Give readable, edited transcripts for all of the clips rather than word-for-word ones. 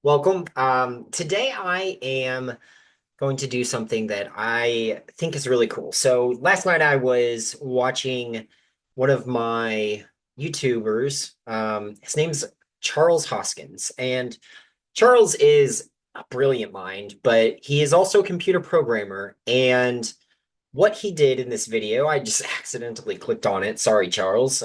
Welcome. Today I am going to do something that I think is really cool. So last night I was watching one of my YouTubers. His name's Charles Hoskins, and Charles is a brilliant mind, but he is also a computer programmer. And what he did in this video, I just accidentally clicked on it. Sorry, Charles.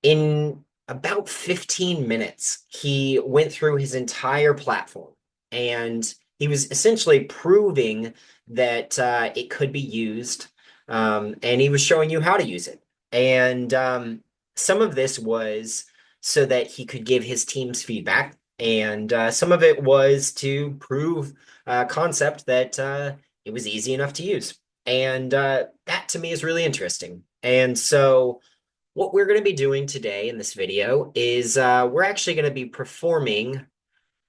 In about 15 minutes, he went through his entire platform and he was essentially proving that it could be used. And he was showing you how to use it. And some of this was so that he could give his team's feedback. And some of it was to prove a concept that it was easy enough to use. And that to me is really interesting. And so, what we're going to be doing today in this video is we're actually going to be performing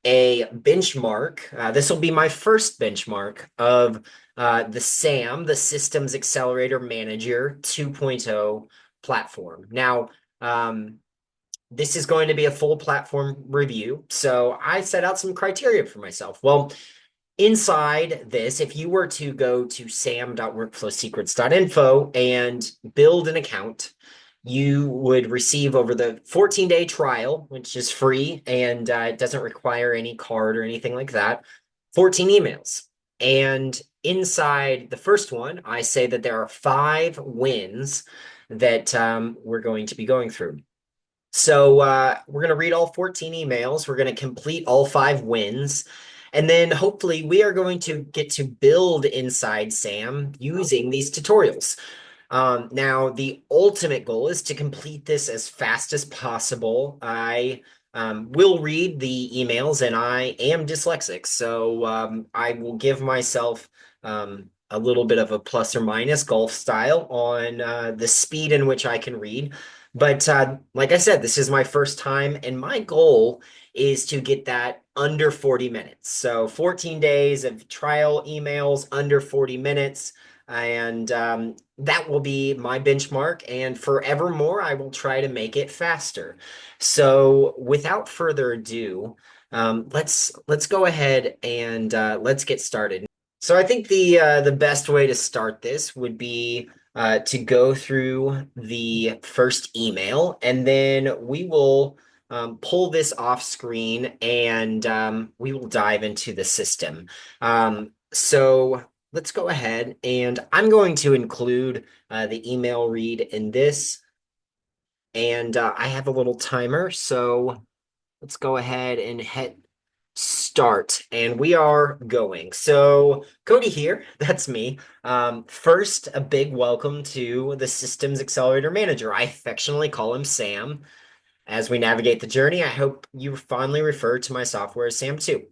a benchmark. This will be my first benchmark of the SAM, the Systems Accelerator Manager 2.0 platform. Now, this is going to be a full platform review. So I set out some criteria for myself. Well, inside this, if you were to go to sam.workflowsecrets.info and build an account, you would receive over the 14-day trial, which is free and it doesn't require any card or anything like that, 14 emails. And inside the first one, I say that there are 5 wins that we're going to be going through. So we're going to read all 14 emails. We're going to complete all 5 wins. And then hopefully we are going to get to build inside SAM using these tutorials. Now, the ultimate goal is to complete this as fast as possible. I will read the emails and I am dyslexic, so I will give myself a little bit of a plus or minus golf style on the speed in which I can read. But like I said, this is my first time, and my goal is to get that under 40 minutes. So 14 days of trial emails under 40 minutes. And that will be my benchmark. And forevermore, I will try to make it faster. So without further ado, let's go ahead and let's get started. So I think the best way to start this would be to go through the first email, and then we will pull this off screen and we will dive into the system. So let's go ahead, and I'm going to include the email read in this, and I have a little timer, so let's go ahead and hit start, and we are going. So Cody here, that's me. First, a big welcome to the Systems Accelerator Manager. I affectionately call him Sam. As we navigate the journey, I hope you fondly refer to my software as Sam too.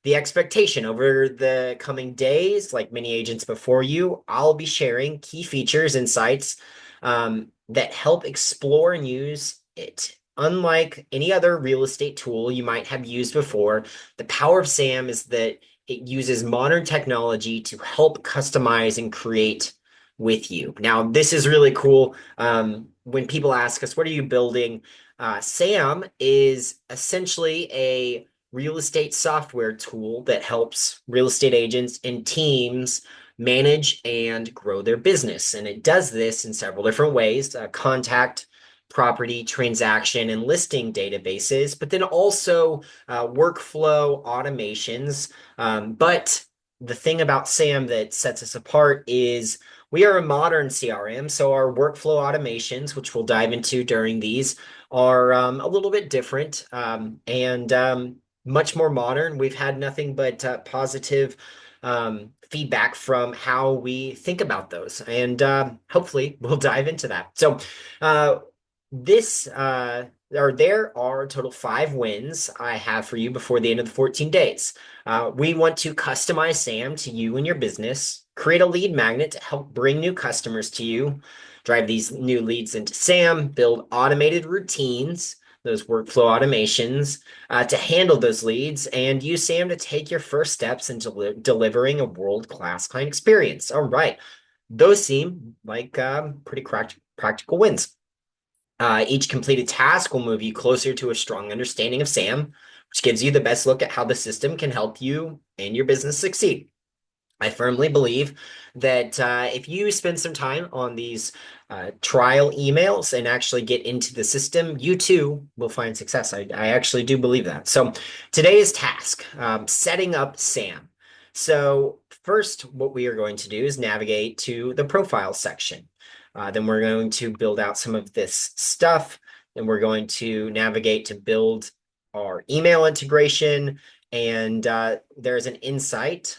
The expectation over the coming days, like many agents before you, I'll be sharing key features, insights that help explore and use it. Unlike any other real estate tool you might have used before, the power of SAM is that it uses modern technology to help customize and create with you. Now, this is really cool. When people ask us, what are you building? SAM is essentially a real estate software tool that helps real estate agents and teams manage and grow their business. And it does this in several different ways: contact, property, transaction, and listing databases, but then also workflow automations. But the thing about SAM that sets us apart is we are a modern CRM, so our workflow automations, which we'll dive into during these, are a little bit different and much more modern. We've had nothing but positive feedback from how we think about those, and hopefully we'll dive into that. So this or there are a total 5 wins I have for you before the end of the 14 days. We want to customize SAM to you and your business, create a lead magnet to help bring new customers to you, drive these new leads into SAM, build automated routines, those workflow automations to handle those leads, and use SAM to take your first steps into delivering a world-class client experience. All right, those seem like pretty practical wins. Each completed task will move you closer to a strong understanding of SAM, which gives you the best look at how the system can help you and your business succeed. I firmly believe that if you spend some time on these trial emails and actually get into the system, you too will find success. I actually do believe that. So today's task, setting up SAM. So first, what we are going to do is navigate to the profile section. Then we're going to build out some of this stuff. Then we're going to navigate to build our email integration. And there's an insight.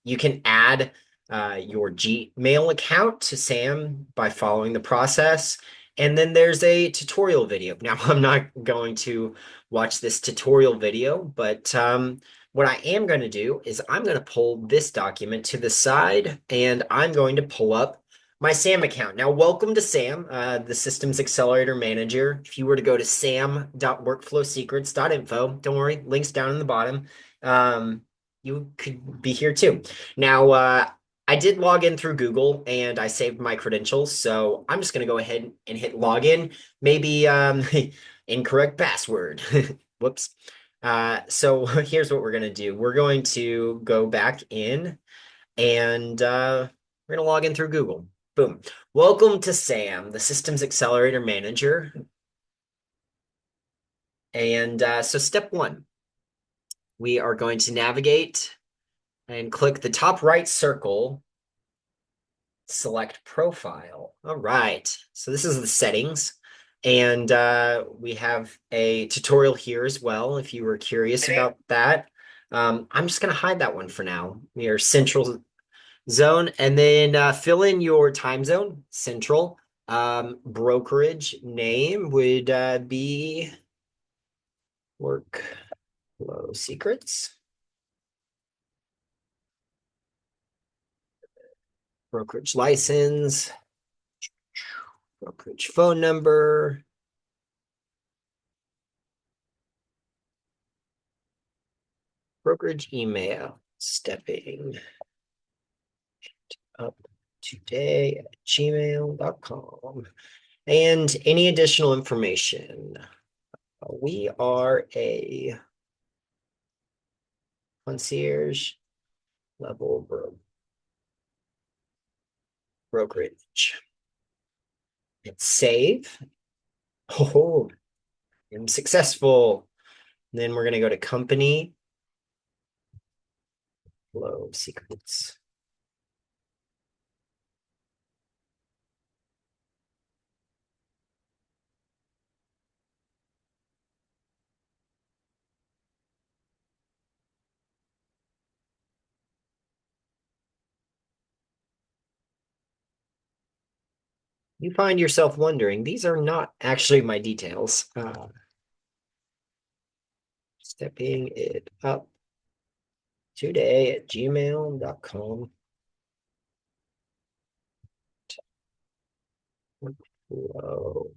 You can add your Gmail account to SAM by following the process. And then there's a tutorial video. Now, I'm not going to watch this tutorial video, but what I am going to do is I'm going to pull this document to the side and I'm going to pull up my SAM account. Now, welcome to SAM, the Systems Accelerator Manager. If you were to go to sam.workflowsecrets.info, don't worry, links down in the bottom. You could be here too. Now, I did log in through Google and I saved my credentials, so I'm just going to go ahead and hit login. Maybe incorrect password. Whoops. So here's what we're going to do. We're going to go back in and we're going to log in through Google. Boom. Welcome to SAM, the Systems Accelerator Manager. And so step one, we are going to navigate and click the top right circle, select profile. All right. So this is the settings. And we have a tutorial here as well, if you were curious about that. I'm just going to hide that one for now. We are central zone, and then fill in your time zone, central. Brokerage name would be Workflow Secrets. Brokerage license, brokerage phone number, brokerage email, stepping up today at gmail.com. And any additional information. We are a concierge level brokerage. Hit save. Oh, I'm successful. And then we're going to go to company, flow secrets. You find yourself wondering, these are not actually my details. Stepping it up today at gmail.com. Workflow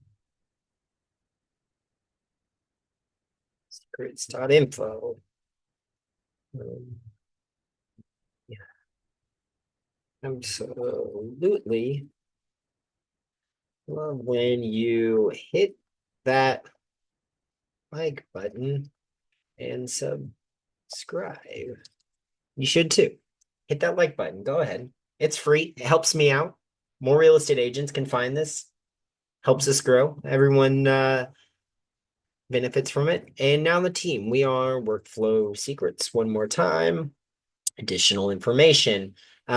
secrets.info. Yeah, absolutely love when you hit that like button and subscribe. You should too. Hit that like button. Go ahead. It's free. It helps me out. More real estate agents can find this. Helps us grow. Everyone benefits from it. And now the team. We are Workflow Secrets. One more time. Additional information. We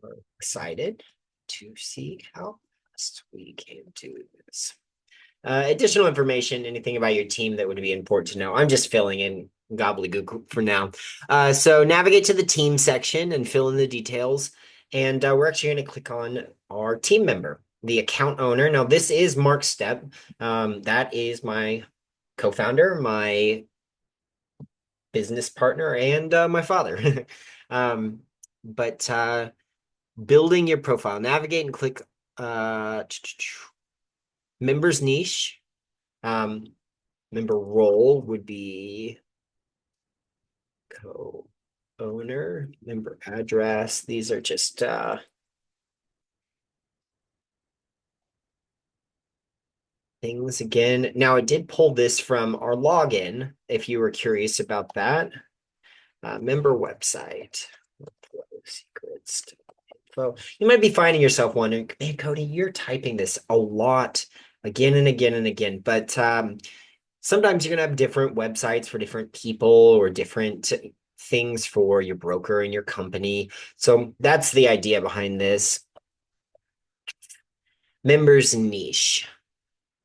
are excited to see how fast we can do this. Additional information, anything about your team that would be important to know. I'm just filling in gobbledygook for now. So navigate to the team section and fill in the details. And we're actually going to click on our team member, the account owner. Now, this is Mark's step. That is my co-founder, my business partner, and my father. But building your profile, navigate and click members niche. Member role would be co-owner, member address. These are just things again. Now, I did pull this from our login, if you were curious about that. Member website. Secrets. So you might be finding yourself wondering, man, Cody, you're typing this a lot again and again and again. But sometimes you're gonna have different websites for different people or different things for your broker and your company. So that's the idea behind this. Members niche.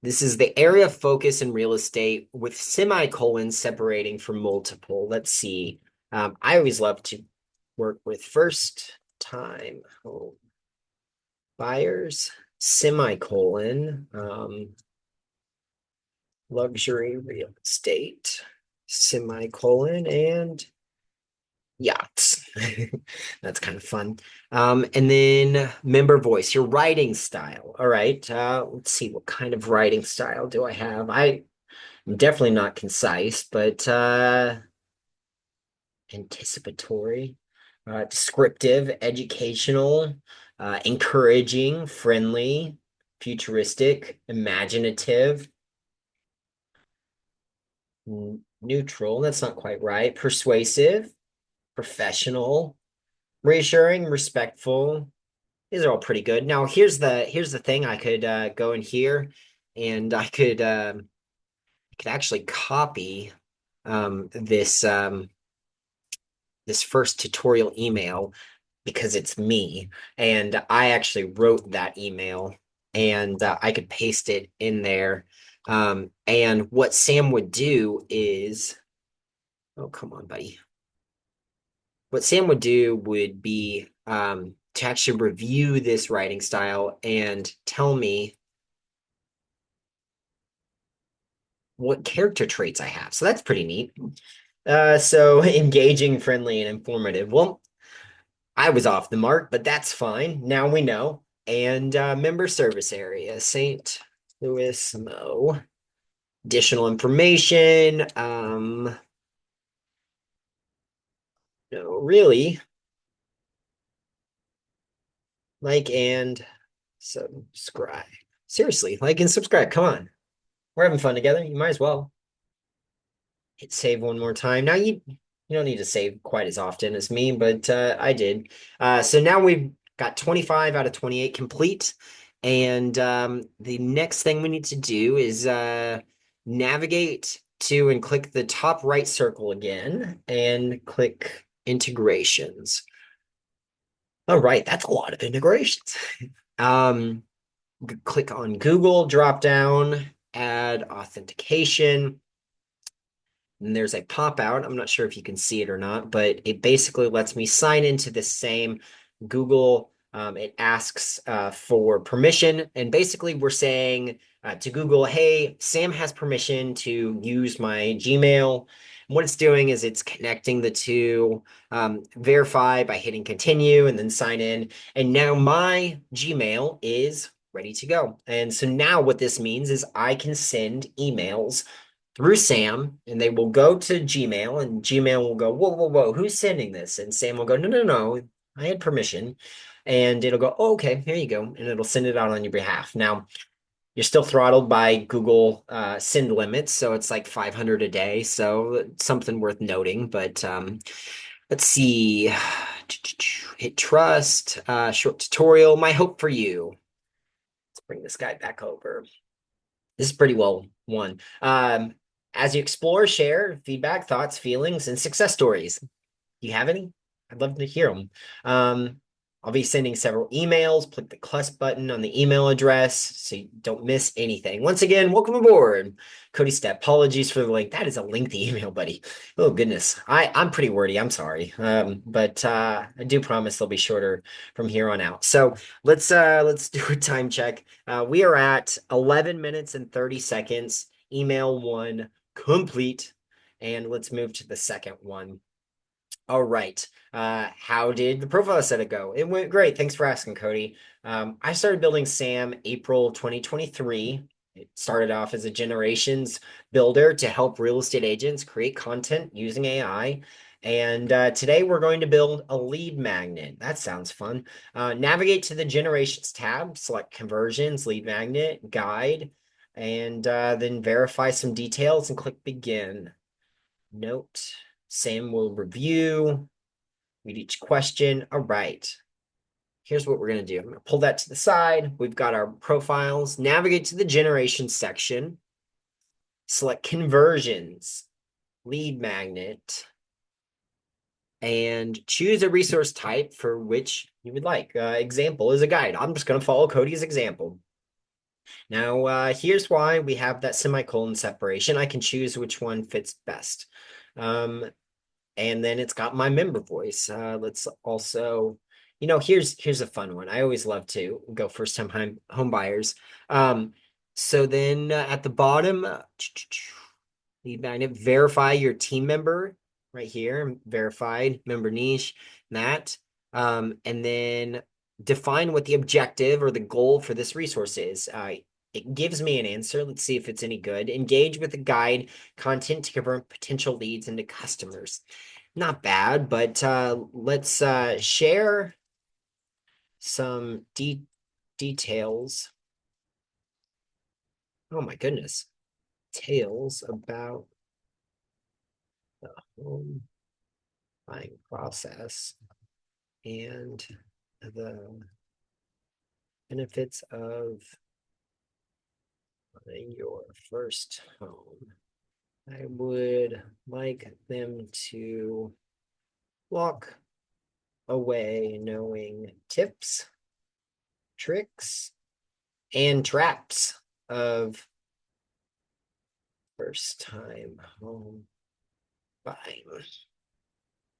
This is the area of focus in real estate with semicolons separating from multiple. Let's see. I always love to work with first time home buyers, semicolon, luxury real estate, semicolon, and yachts. That's kind of fun. And then member voice, your writing style. All right. Let's see, what kind of writing style do I have? I'm definitely not concise, but anticipatory, descriptive, educational, encouraging, friendly, futuristic, imaginative, neutral. That's not quite right. Persuasive, professional, reassuring, respectful. These are all pretty good. Now, here's the thing. I could go in here, and I could actually copy this this first tutorial email because it's me, and I actually wrote that email, and I could paste it in there. And what Sam would do is, oh, come on, buddy. What Sam would do would be to actually review this writing style and tell me what character traits I have. So that's pretty neat. So engaging, friendly, and informative. Well, I was off the mark, but that's fine. Now we know. And member service area, St. Louis, Mo. Additional information. No, really. Like and subscribe. Seriously, like and subscribe. Come on. We're having fun together. You might as well. Hit save one more time. Now you don't need to save quite as often as me, but I did. So now we've got 25 out of 28 complete. And the next thing we need to do is navigate to and click the top right circle again and click integrations. All right, that's a lot of integrations. Um, click on Google drop down, add authentication. And there's a pop out. I'm not sure if you can see it or not, but it basically lets me sign into the same Google. It asks for permission. And basically, we're saying to Google, hey, Sam has permission to use my Gmail. And what it's doing is it's connecting the two, verify by hitting continue and then sign in. And now my Gmail is ready to go. And so now what this means is I can send emails through Sam, and they will go to Gmail, and Gmail will go, whoa, whoa, whoa, who's sending this? And Sam will go, no, no, no, I had permission. And it'll go, oh, okay, here you go. And it'll send it out on your behalf. Now, you're still throttled by Google send limits, so it's like 500 a day. So something worth noting. But let's see. Hit trust, short tutorial. My hope for you. Let's bring this guy back over. This is pretty well one. As you explore, share feedback, thoughts, feelings, and success stories. Do you have any? I'd love to hear them. I'll be sending several emails. Click the plus button on the email address so you don't miss anything. Once again, welcome aboard. Cody Step. Apologies for the link. That is a lengthy email, buddy. Oh goodness. I'm pretty wordy. I'm sorry. But I do promise they'll be shorter from here on out. So let's do a time check. We are at 11 minutes and 30 seconds. Email one complete. And let's move to the second one. All right. How did the profile setup go? It went great. Thanks for asking, Cody. I started building SAM April 2023. It started off as a generations builder to help real estate agents create content using AI. And today we're going to build a lead magnet. That sounds fun. Navigate to the generations tab, select conversions, lead magnet, guide. and then verify some details and click begin. Note, Sam will review, read each question. All right. Here's what we're going to do. I'm going to pull that to the side. We've got our profiles. Navigate to the generation section. Select conversions, lead magnet, and choose a resource type for which you would like. Example is a guide. I'm just going to follow Cody's example. Now, here's why we have that semicolon separation. I can choose which one fits best. And then it's got my member voice. Let's also, here's a fun one. I always love to go first time home buyers. So then at the bottom, lead magnet, verify your team member right here, verified member niche, that. And then define what the objective or the goal for this resource is. It gives me an answer. Let's see if it's any good. Engage with the guide content to convert potential leads into customers. Not bad, but let's share some details. Oh my goodness. Details about the home buying process and the benefits of buying your first home. I would like them to walk away knowing tips, tricks, and traps of first time home buying.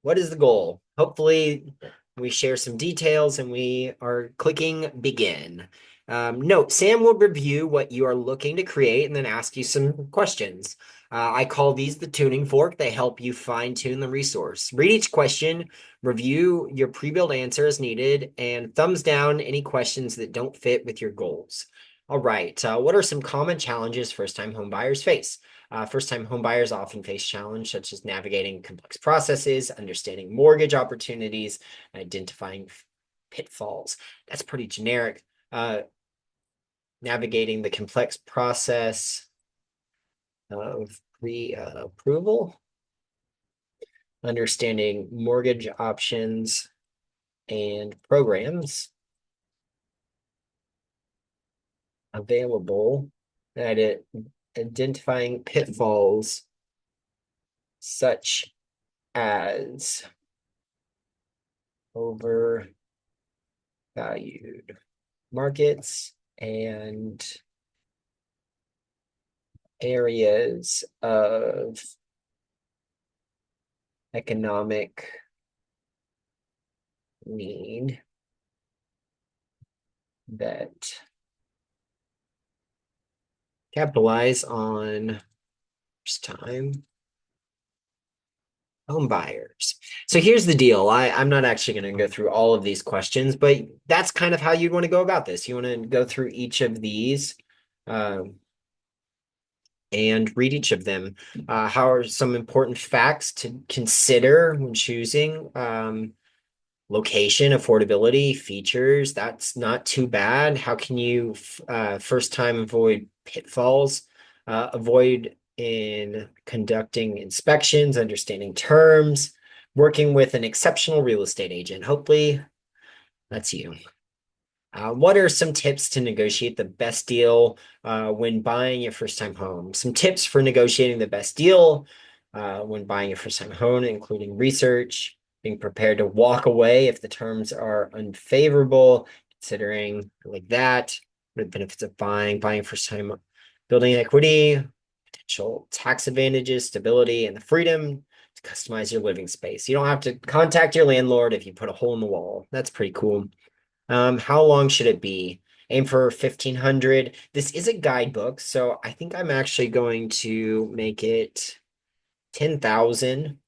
What is the goal? Hopefully we share some details and we are clicking begin. Note, Sam will review what you are looking to create and then ask you some questions. I call these the tuning fork. They help you fine tune the resource. Read each question, review your pre-built answer as needed, and thumbs down any questions that don't fit with your goals. All right, what are some common challenges first-time home buyers face? First-time homebuyers often face challenges such as navigating complex processes, understanding mortgage opportunities, and identifying pitfalls. That's pretty generic. Navigating the complex process of pre-approval, understanding mortgage options and programs available, identifying pitfalls such as overvalued markets and areas of economic need that capitalize on first time home buyers. So here's the deal. I'm not actually going to go through all of these questions, but that's kind of how you'd want to go about this. You want to go through each of these and read each of them. How are some important facts to consider when choosing? Location, affordability, features, that's not too bad. How can you first time avoid pitfalls? Avoid in conducting inspections, understanding terms, working with an exceptional real estate agent. Hopefully that's you. What are some tips to negotiate the best deal when buying your first time home? Some tips for negotiating the best deal when buying your first time home, including research, being prepared to walk away if the terms are unfavorable, considering like that, what are the benefits of buying first time, building equity, potential tax advantages, stability, and the freedom to customize your living space. You don't have to contact your landlord if you put a hole in the wall. That's pretty cool. How long should it be? Aim for 1500. This is a guidebook, so I think I'm actually going to make it 10,000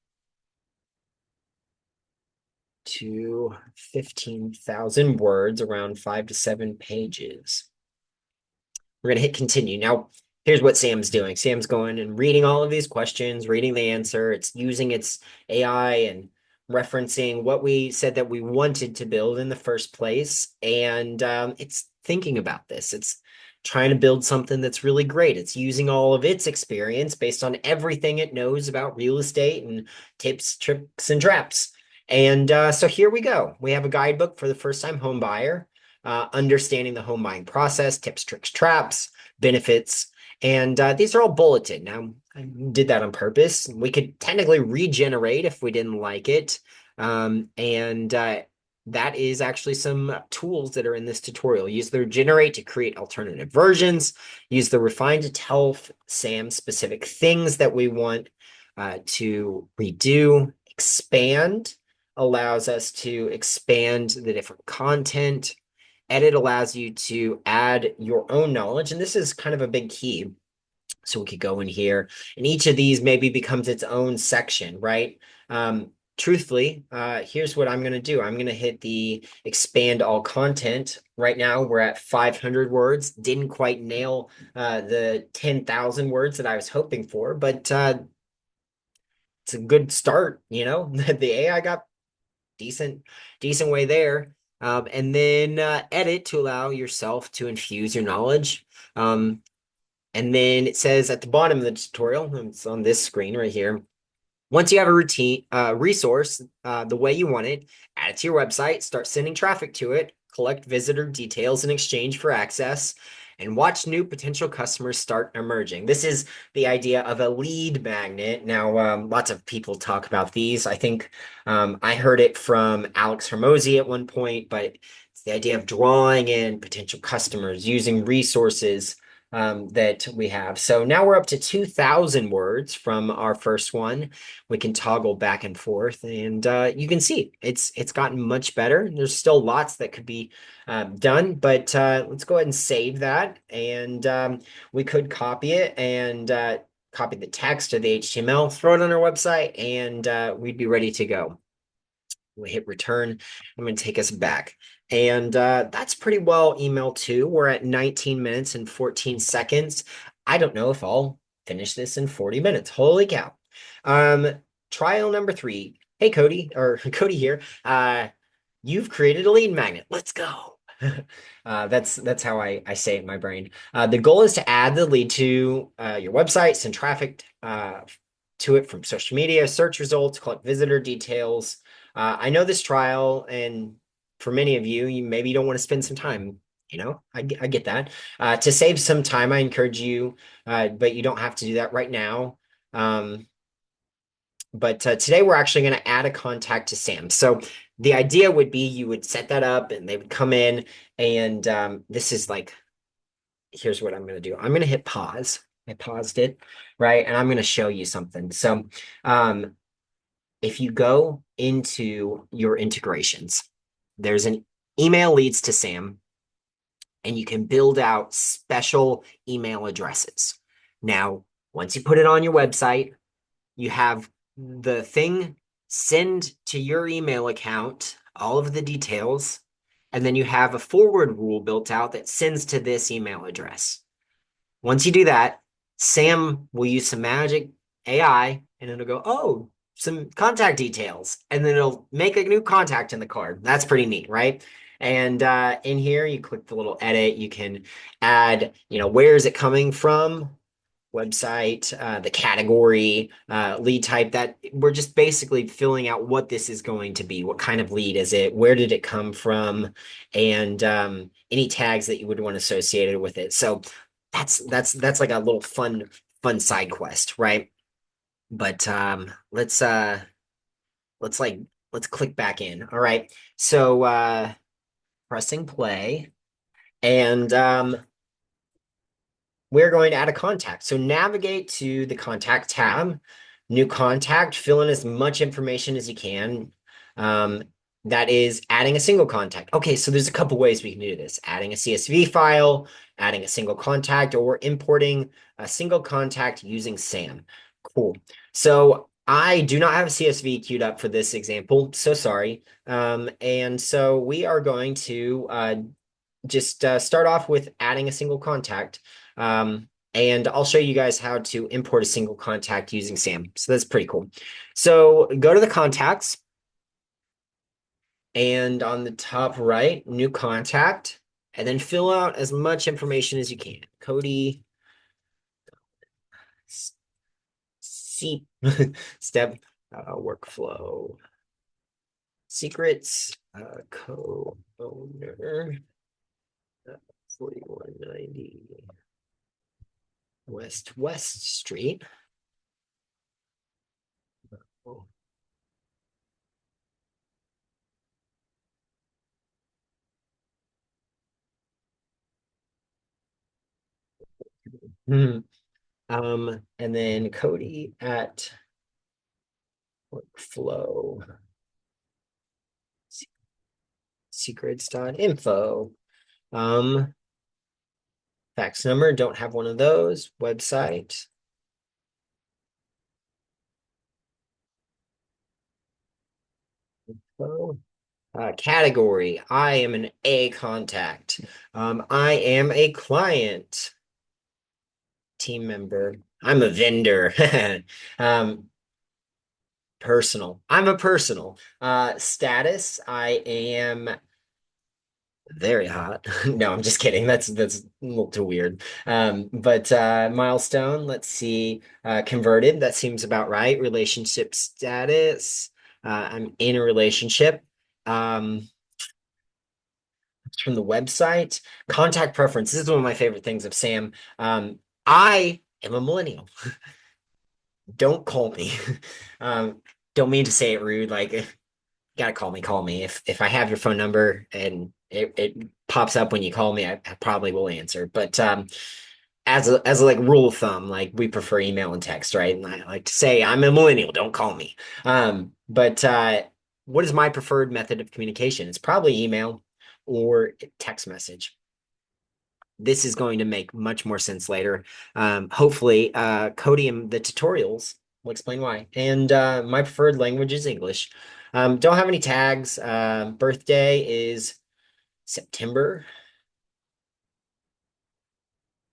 to 15,000 words, around 5 to 7 pages. We're going to hit continue. Now, here's what Sam's doing. Sam's going and reading all of these questions, reading the answer. It's using its AI and referencing what we said that we wanted to build in the first place. And it's thinking about this. It's trying to build something that's really great. It's using all of its experience based on everything it knows about real estate and tips, tricks, and traps. And so here we go. We have a guidebook for the first-time home buyer, understanding the home buying process, tips, tricks, traps, benefits, and these are all bulleted. Now, I did that on purpose. We could technically regenerate if we didn't like it. And that is actually some tools that are in this tutorial. Use the generate to create alternative versions. Use the refine to tell SAM specific things that we want to redo. Expand allows us to expand the different content. Edit allows you to add your own knowledge, and this is kind of a big key. So we could go in here, and each of these maybe becomes its own section, right? Truthfully, here's what I'm going to do. I'm going to hit the expand all content. Right now, we're at 500 words. Didn't quite nail the 10,000 words that I was hoping for, but it's a good start, you know? The AI got decent way there. And then edit to allow yourself to infuse your knowledge. And then it says at the bottom of the tutorial, it's on this screen right here, once you have a routine resource the way you want it, add it to your website, start sending traffic to it, collect visitor details in exchange for access, and watch new potential customers start emerging. This is the idea of a lead magnet. Now, lots of people talk about these. I think I heard it from Alex Hermosi at one point, but it's the idea of drawing in potential customers, using resources that we have. So now we're up to 2,000 words from our first one. We can toggle back and forth, and you can see it's gotten much better. There's still lots that could be done, but let's go ahead and save that. And we could copy it and copy the text or the HTML, throw it on our website, and we'd be ready to go. We hit return. I'm going to take us back. And that's pretty well email too. We're at 19 minutes and 14 seconds. I don't know if I'll finish this in 40 minutes. Holy cow. Trial number 3. Hey, Cody, or Cody here. You've created a lead magnet. Let's go. That's how I say it in my brain. The goal is to add the lead to your website, send traffic to it from social media, search results, collect visitor details. I know this trial, and for many of you, you maybe don't want to spend some time. You know, I get that. To save some time, I encourage you, but you don't have to do that right now. But today we're actually going to add a contact to Sam. So the idea would be you would set that up and they would come in, and this is like, here's what I'm going to do. I'm going to hit pause. I paused it, right? And I'm going to show you something. So if you go into your integrations, there's an email leads to Sam, and you can build out special email addresses. Now, once you put it on your website, you have the thing send to your email account all of the details, and then you have a forward rule built out that sends to this email address. Once you do that, Sam will use some magic AI, and it'll go, oh, some contact details, and then it'll make a new contact in the card. That's pretty neat, right? And in here, you click the little edit. You can add, where is it coming from? Website, the category, lead type. That we're just basically filling out what this is going to be. What kind of lead is it? Where did it come from? And any tags that you would want associated with it. So that's like a little fun side quest, right? But let's click back in. All right. So pressing play, and we're going to add a contact. So navigate to the contact tab, new contact, fill in as much information as you can. That is adding a single contact. Okay, so there's a couple ways we can do this. Adding a CSV file, adding a single contact, or importing a single contact using SAM. Cool. So I do not have a CSV queued up for this example, so sorry. And so we are going to just start off with adding a single contact. And I'll show you guys how to import a single contact using SAM. So that's pretty cool. So go to the contacts, and on the top right, new contact, and then fill out as much information as you can. Cody, see, step, workflow, secrets, co-owner, 4190 West Street. Oh. Hmm. And then Cody at workflow secrets.info. Fax number, don't have one of those. Website. Info. Category, I am an A contact. I am a client team member. I'm a vendor. um, personal. I'm a personal. Status, I am very hot. No, I'm just kidding. That's a little too weird. But milestone, let's see. Converted, that seems about right. Relationship status. I'm in a relationship. It's from the website. Contact preference. This is one of my favorite things of Sam. I am a millennial. Don't call me. Um, don't mean to say it rude. Like, gotta call me. If I have your phone number and it pops up when you call me, I probably will answer. But as a like rule of thumb, like we prefer email and text, right? And I like to say I'm a millennial, don't call me. But what is my preferred method of communication? It's probably email or text message. This is going to make much more sense later. Hopefully, Cody and the tutorials will explain why. And my preferred language is English. Don't have any tags. Birthday is September.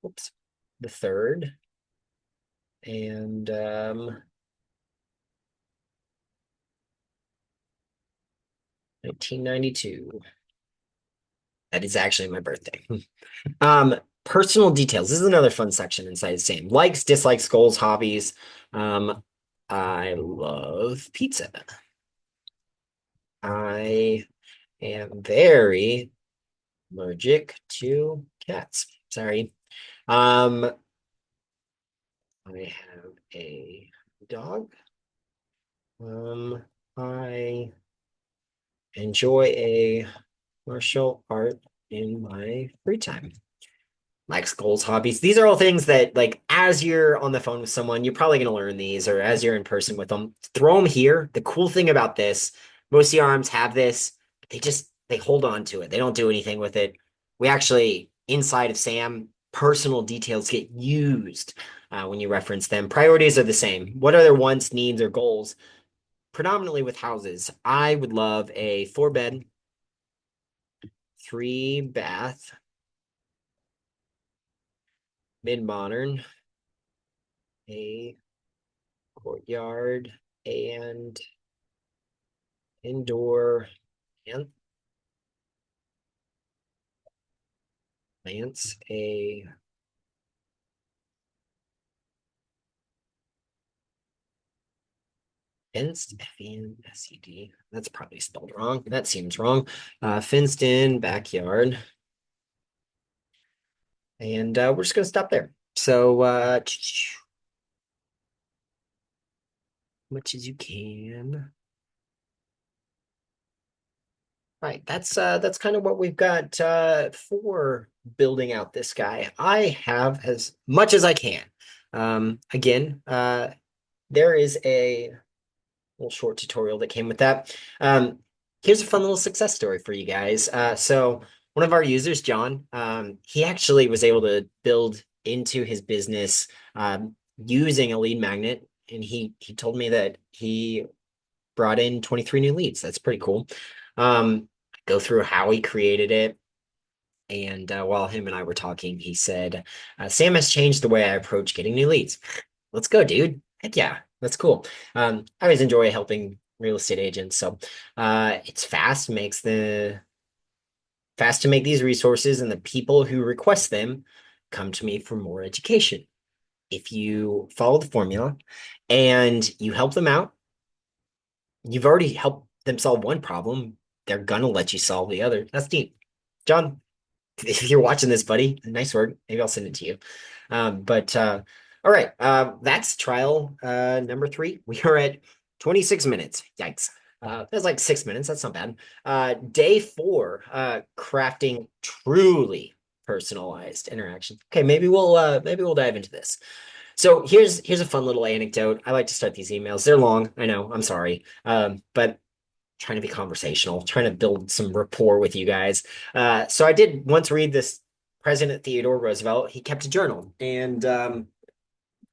Oops, the 3rd. And 1992. That is actually my birthday. Um, Personal details. This is another fun section inside the same. Likes, dislikes, goals, hobbies. I love pizza. I am very allergic to cats. Sorry. I have a dog. I enjoy a martial art in my free time. Likes, goals, hobbies. These are all things that, like, as you're on the phone with someone, you're probably going to learn these, or as you're in person with them, throw them here. The cool thing about this, most CRMs have this, they hold on to it. They don't do anything with it. We actually, inside of SAM, personal details get used when you reference them. Priorities are the same. What are their wants, needs, or goals? Predominantly with houses, I would love a 4-bed, 3-bath, mid-modern, a courtyard, and indoor and plants, a fenced, FENCED. That's probably spelled wrong. That seems wrong. Fenced in backyard. And we're just going to stop there. So, much as you can. Right, that's kind of what we've got for building out this guy. I have as much as I can. Again, there is a little short tutorial that came with that. Here's a fun little success story for you guys. So one of our users, John, he actually was able to build into his business using a lead magnet, and he told me that he brought in 23 new leads. That's pretty cool. Go through how he created it. And while him and I were talking, he said, Sam has changed the way I approach getting new leads. Let's go, dude. Heck yeah, that's cool. I always enjoy helping real estate agents. So it's fast, makes the Fast to make these resources, and the people who request them come to me for more education. If you follow the formula and you help them out, you've already helped them solve one problem. They're gonna let you solve the other. That's neat. John, if you're watching this, buddy, nice work. Maybe I'll send it to you. But all right, that's trial number 3. We are at 26 minutes. Yikes. That's like 6 minutes. That's not bad. Day 4, crafting truly personalized interaction. Okay, maybe we'll dive into this. So here's a fun little anecdote. I like to start these emails. They're long, I know. I'm sorry. But trying to be conversational, trying to build some rapport with you guys. So I did once read this President Theodore Roosevelt. He kept a journal, and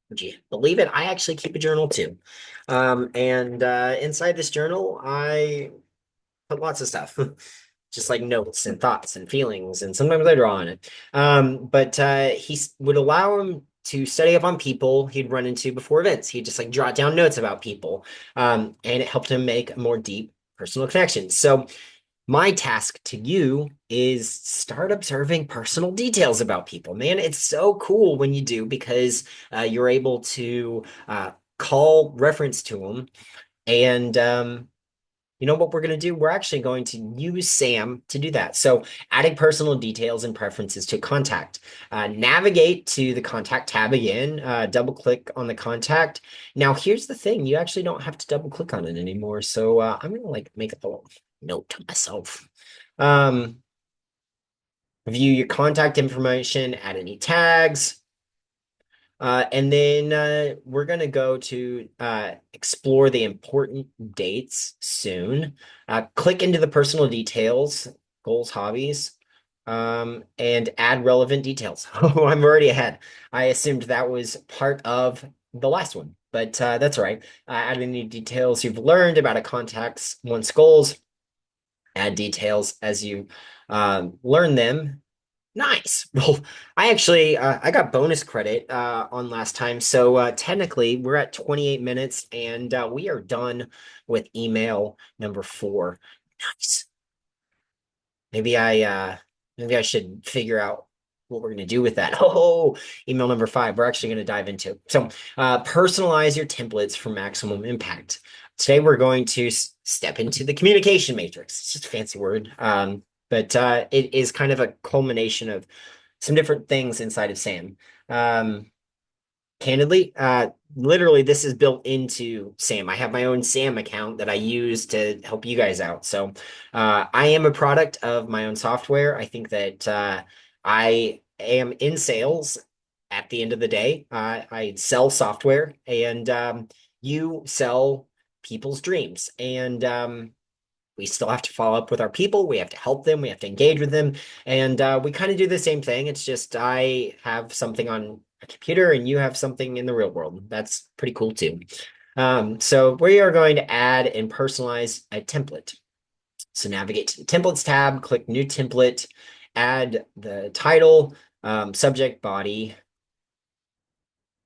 would you believe it? I actually keep a journal too. And inside this journal, I put lots of stuff. Just like notes and thoughts and feelings, and sometimes I draw on it. But he would allow him to study up on people he'd run into before events. He'd just like jot down notes about people, and it helped him make a more deep personal connections. So my task to you is start observing personal details about people. Man, it's so cool when you do because you're able to call reference to them and you know what we're going to do? We're actually going to use SAM to do that. So adding personal details and preferences to contact. Navigate to the contact tab again, double click on the contact. Now here's the thing, you actually don't have to double click on it anymore. So I'm going to like make a little note to myself. View your contact information, add any tags. And then we're going to go to explore the important dates soon. Click into the personal details, goals, hobbies, and add relevant details. Oh, I'm already ahead. I assumed that was part of the last one, but that's all right. Add any details you've learned about a contact's one's goals. Add details as you learn them. Nice. Well, I actually I got bonus credit on last time, so technically we're at 28 minutes and we are done with email number 4. Nice. Maybe I should figure out what we're going to do with that. Oh, email number 5 we're actually going to dive into. So, personalize your templates for maximum impact. Today we're going to step into the communication matrix. It's just a fancy word. But it is kind of a culmination of some different things inside of SAM. Candidly, literally this is built into SAM. I have my own SAM account that I use to help you guys out. So I am a product of my own software. I think that I am in sales at the end of the day. I sell software and you sell people's dreams. And we still have to follow up with our people. We have to help them. We have to engage with them. And we kind of do the same thing. It's just I have something on a computer and you have something in the real world. That's pretty cool too. So we are going to add and personalize a template. So navigate to the templates tab, click new template, add the title, subject, body.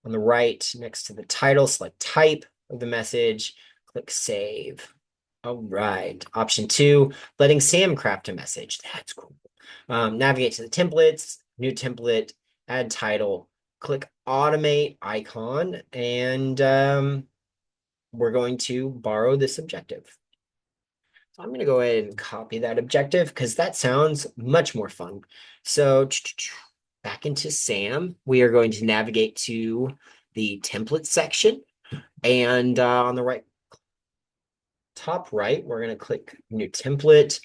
On the right, next to the title, select type of the message, click save. All right. Option 2, letting Sam craft a message. That's cool. Navigate to the templates, new template, add title, click automate icon, and we're going to borrow this objective. So I'm going to go ahead and copy that objective because that sounds much more fun. So back into SAM, we are going to navigate to the template section. And on the right top right, we're going to click new template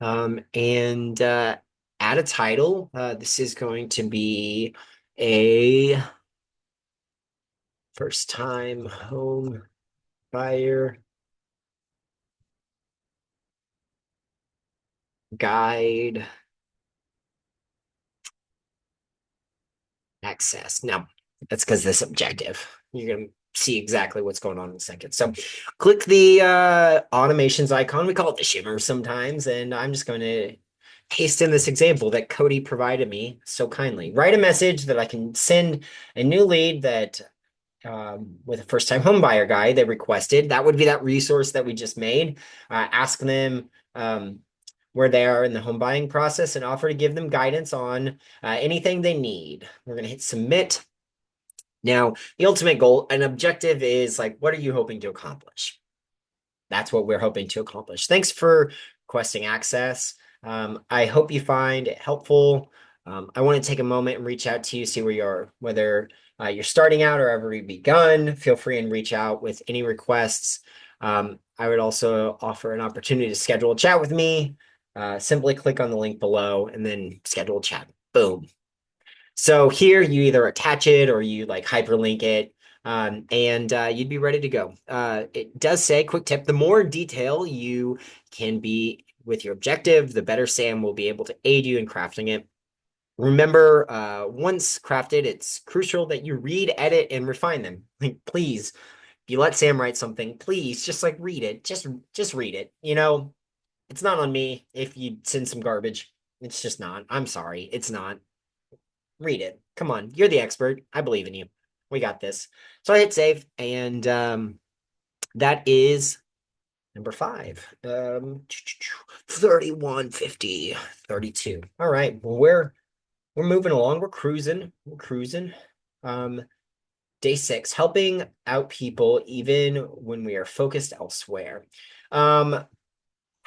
and add a title. This is going to be a first time home buyer guide access. Now, that's because this objective. You're going to see exactly what's going on in a second. So click the automations icon. We call it the shimmer sometimes. And I'm just going to paste in this example that Cody provided me so kindly. Write a message that I can send a new lead that with a first-time home buyer guy they requested. That would be that resource that we just made. Ask them where they are in the home buying process and offer to give them guidance on anything they need. We're going to hit submit. Now, the ultimate goal, an objective is like, what are you hoping to accomplish? That's what we're hoping to accomplish. Thanks for requesting access. I hope you find it helpful. I want to take a moment and reach out to you, see where you are, whether you're starting out or ever begun. Feel free and reach out with any requests. I would also offer an opportunity to schedule a chat with me. Simply click on the link below and then schedule a chat. Boom. So here you either attach it or you like hyperlink it, and you'd be ready to go. It does say, quick tip, the more detail you can be with your objective, the better Sam will be able to aid you in crafting it. Remember, once crafted, it's crucial that you read, edit, and refine them. Like, please, if you let Sam write something, please just like read it. Just read it. It's not on me if you send some garbage. It's just not. I'm sorry. It's not. Read it. Come on, you're the expert. I believe in you. We got this. So I hit save, and that is number 5. 3150, 32. All right. Well, we're moving along. We're cruising. We're cruising. Day 6, helping out people even when we are focused elsewhere. How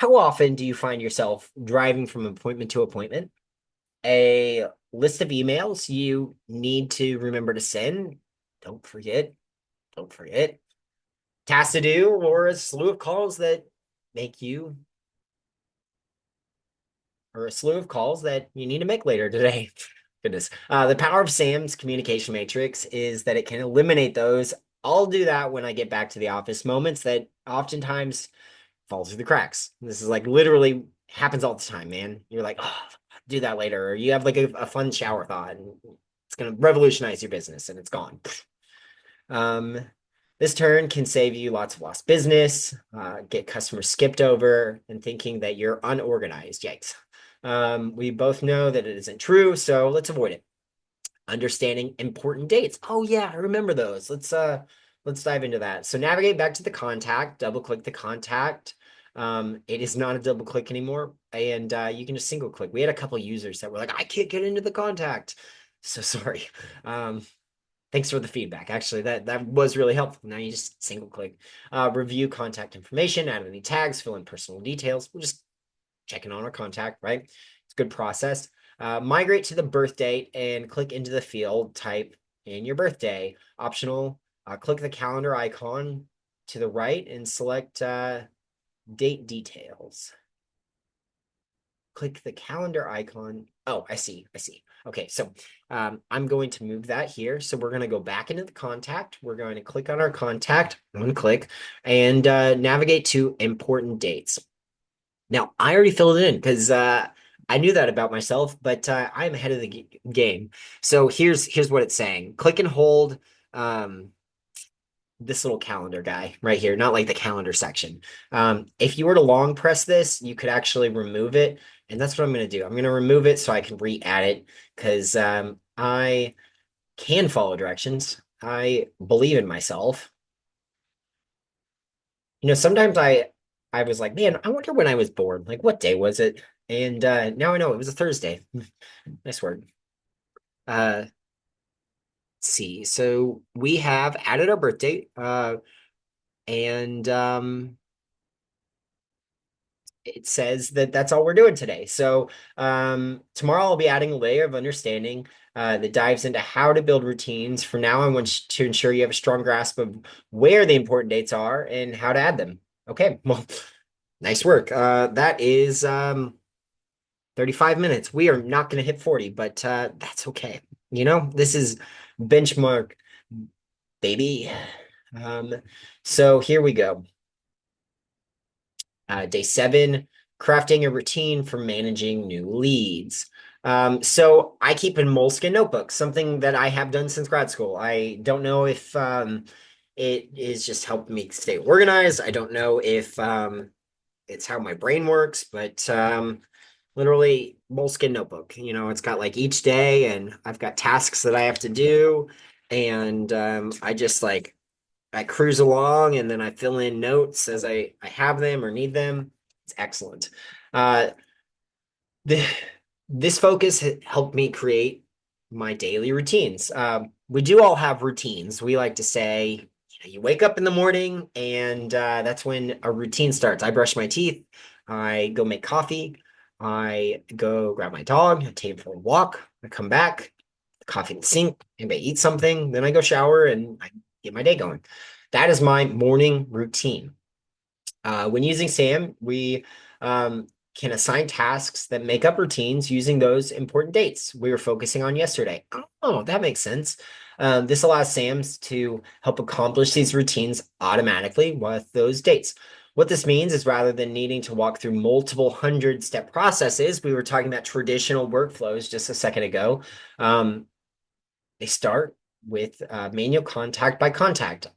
often do you find yourself driving from appointment to appointment? A list of emails you need to remember to send. Don't forget. Don't forget. Tasks to do, or a slew of calls that make you, or a slew of calls that you need to make later today. Goodness. The power of Sam's communication matrix is that it can eliminate those. I'll do that when I get back to the office moments that oftentimes fall through the cracks. This is like literally happens all the time, man. You're like, oh, do that later. Or you have like a fun shower thought and it's going to revolutionize your business and it's gone. Um, this turn can save you lots of lost business, get customers skipped over and thinking that you're unorganized. Yikes. We both know that it isn't true, so let's avoid it. Understanding important dates. Oh yeah, I remember those. Let's dive into that. So navigate back to the contact, double click the contact. It is not a double click anymore, and you can just single click. We had a couple users that were like, I can't get into the contact. So sorry. Thanks for the feedback. Actually, that was really helpful. Now you just single click. Review contact information, add any tags, fill in personal details. We're just checking on our contact, right? It's a good process. Migrate to the birth date and click into the field, type in your birthday. Optional, click the calendar icon to the right and select date details. Click the calendar icon. Oh, I see. Okay, so I'm going to move that here. So we're going to go back into the contact. We're going to click on our contact, one click, and navigate to important dates. Now, I already filled it in because I knew that about myself, but I'm ahead of the game. So here's what it's saying. Click and hold this little calendar guy right here, not like the calendar section. If you were to long press this, you could actually remove it. And that's what I'm going to do. I'm going to remove it so I can re-add it because I can follow directions. I believe in myself. Sometimes I was like, man, I wonder when I was born. Like, what day was it? And now I know it was a Thursday. Nice word. Let's see. So we have added our birthday, and it says that that's all we're doing today. So tomorrow I'll be adding a layer of understanding that dives into how to build routines. For now, I want to ensure you have a strong grasp of where the important dates are and how to add them. Okay, well, nice work. That is 35 minutes. We are not going to hit 40, but that's okay. This is benchmark, baby. So here we go. Day 7, crafting a routine for managing new leads. So I keep a Moleskine notebook, something that I have done since grad school. I don't know if it is just helping me stay organized. I don't know if it's how my brain works, but literally Moleskine notebook. It's got like each day, and I've got tasks that I have to do, and I just like I cruise along and then I fill in notes as I have them or need them. It's excellent. the, this focus helped me create my daily routines. We do all have routines. We like to say, you wake up in the morning and that's when a routine starts. I brush my teeth, I go make coffee, I go grab my dog, I take him for a walk, I come back, coffee in the sink, maybe I eat something, then I go shower and I get my day going. That is my morning routine. When using SAM, we um, can assign tasks that make up routines using those important dates we were focusing on yesterday. Oh, that makes sense. This allows SAMs to help accomplish these routines automatically with those dates. What this means is rather than needing to walk through multiple 100-step processes, we were talking about traditional workflows just a second ago. Um, they start with manual contact by contact.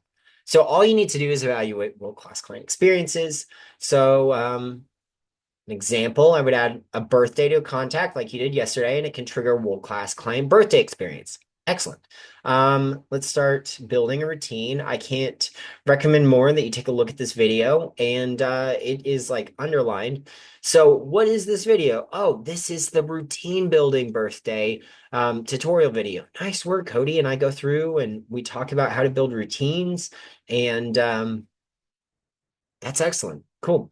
So all you need to do is evaluate world-class client experiences. So an example, I would add a birthday to a contact like you did yesterday, and it can trigger a world-class client birthday experience. Excellent. Let's start building a routine. I can't recommend more that you take a look at this video, and it is like underlined. So what is this video? Oh, this is the routine building birthday tutorial video. Nice work, Cody. And I go through and we talk about how to build routines, and that's excellent. Cool.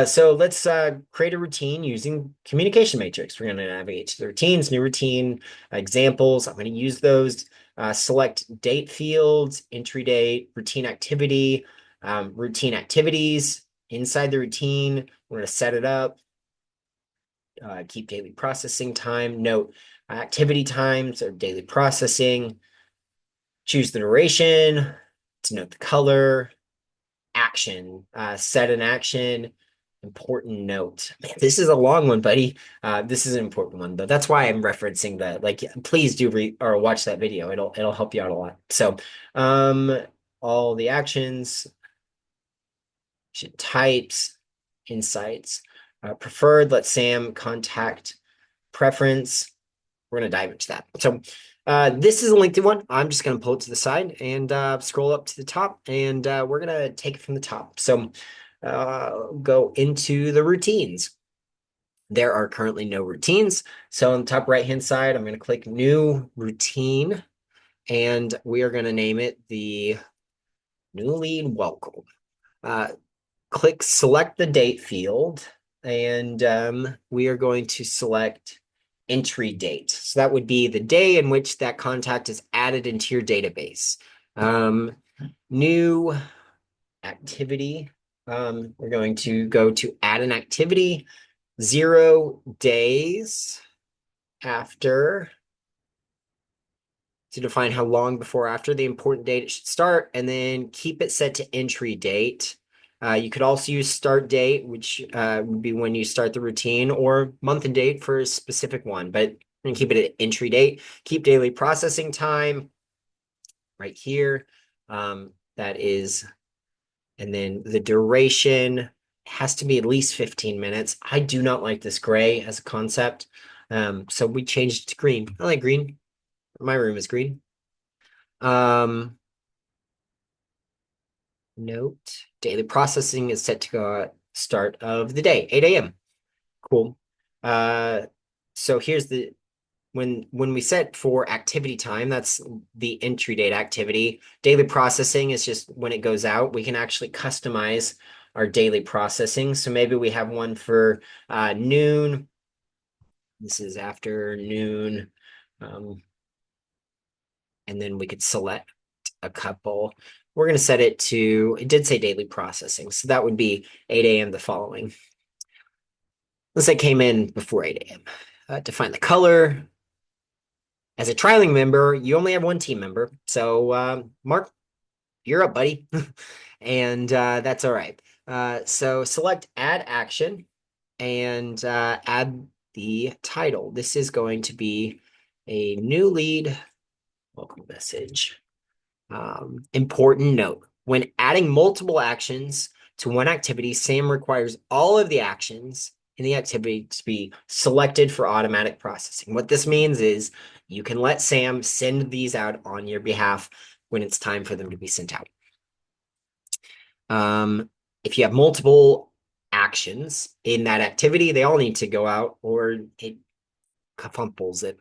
So let's create a routine using communication matrix. We're going to navigate to the routines, new routine examples. I'm going to use those. Select date fields, entry date, routine activity, routine activities. Inside the routine, we're going to set it up. Keep daily processing time. Note activity times or daily processing. Choose the duration. Denote the color. Action, set an action, important note. Man, this is a long one, buddy. This is an important one, though. That's why I'm referencing that. Like, please do read or watch that video. It'll help you out a lot. So, um, all the actions, types, insights, preferred. Let Sam contact preference. We're gonna dive into that. So this is a LinkedIn one. I'm just gonna pull it to the side and scroll up to the top, and we're gonna take it from the top. So go into the routines. There are currently no routines. So on the top right-hand side, I'm gonna click new routine, and we are gonna name it the new lead welcome. Click select the date field, and we are going to select entry date. So that would be the day in which that contact is added into your database. New activity. We're going to go to add an activity 0 days after to define how long before after the important date it should start, and then keep it set to entry date. You could also use start date, which would be when you start the routine, or month and date for a specific one, but and keep it at entry date. Keep daily processing time right here. That is, and then the duration has to be at least 15 minutes. I do not like this gray as a concept. So we changed it to green. I like green. My room is green. Note, daily processing is set to go at start of the day, 8 a.m. Cool. So here's the when we set for activity time, that's the entry date activity. Daily processing is just when it goes out. We can actually customize our daily processing. So maybe we have one for noon. This is afternoon. And then we could select a couple. We're going to set it to, it did say daily processing. So that would be 8 a.m. the following. Unless I came in before 8 a.m. Define the color. As a trialing member, you only have one team member. So Mark, you're up, buddy. And that's all right. So select add action and add the title. This is going to be a new lead welcome message. Important note, when adding multiple actions to one activity, SAM requires all of the actions in the activity to be selected for automatic processing. What this means is you can let SAM send these out on your behalf when it's time for them to be sent out. If you have multiple actions in that activity, they all need to go out or it kafumples it.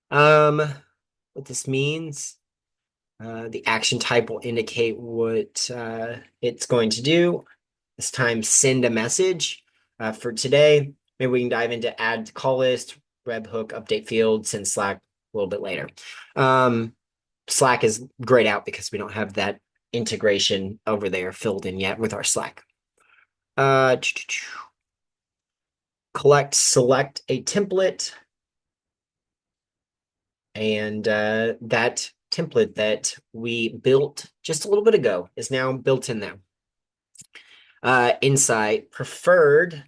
What this means, the action type will indicate what it's going to do. This time, send a message. For today, maybe we can dive into add call list, webhook, update field, send Slack a little bit later. Slack is grayed out because we don't have that integration over there filled in yet with our Slack. Select a template, and that template that we built just a little bit ago is now built in there. Insight preferred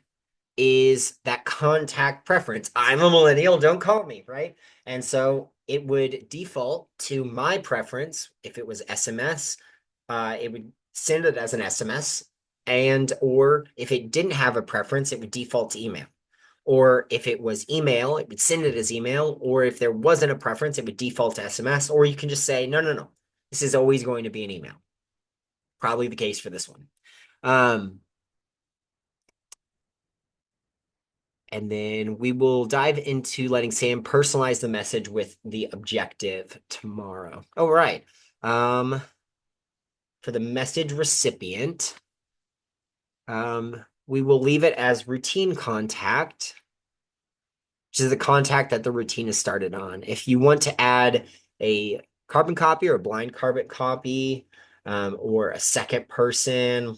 is that contact preference. I'm a millennial, don't call me, right? And so it would default to my preference. If it was SMS, it would send it as an SMS, and or if it didn't have a preference, it would default to email. Or if it was email, it would send it as email. Or if there wasn't a preference, it would default to SMS. Or you can just say, no, no, no, this is always going to be an email. Probably the case for this one. And then we will dive into letting Sam personalize the message with the objective tomorrow. All right. For the message recipient, we will leave it as routine contact, which is the contact that the routine is started on. If you want to add a carbon copy or a blind carbon copy, or a second person,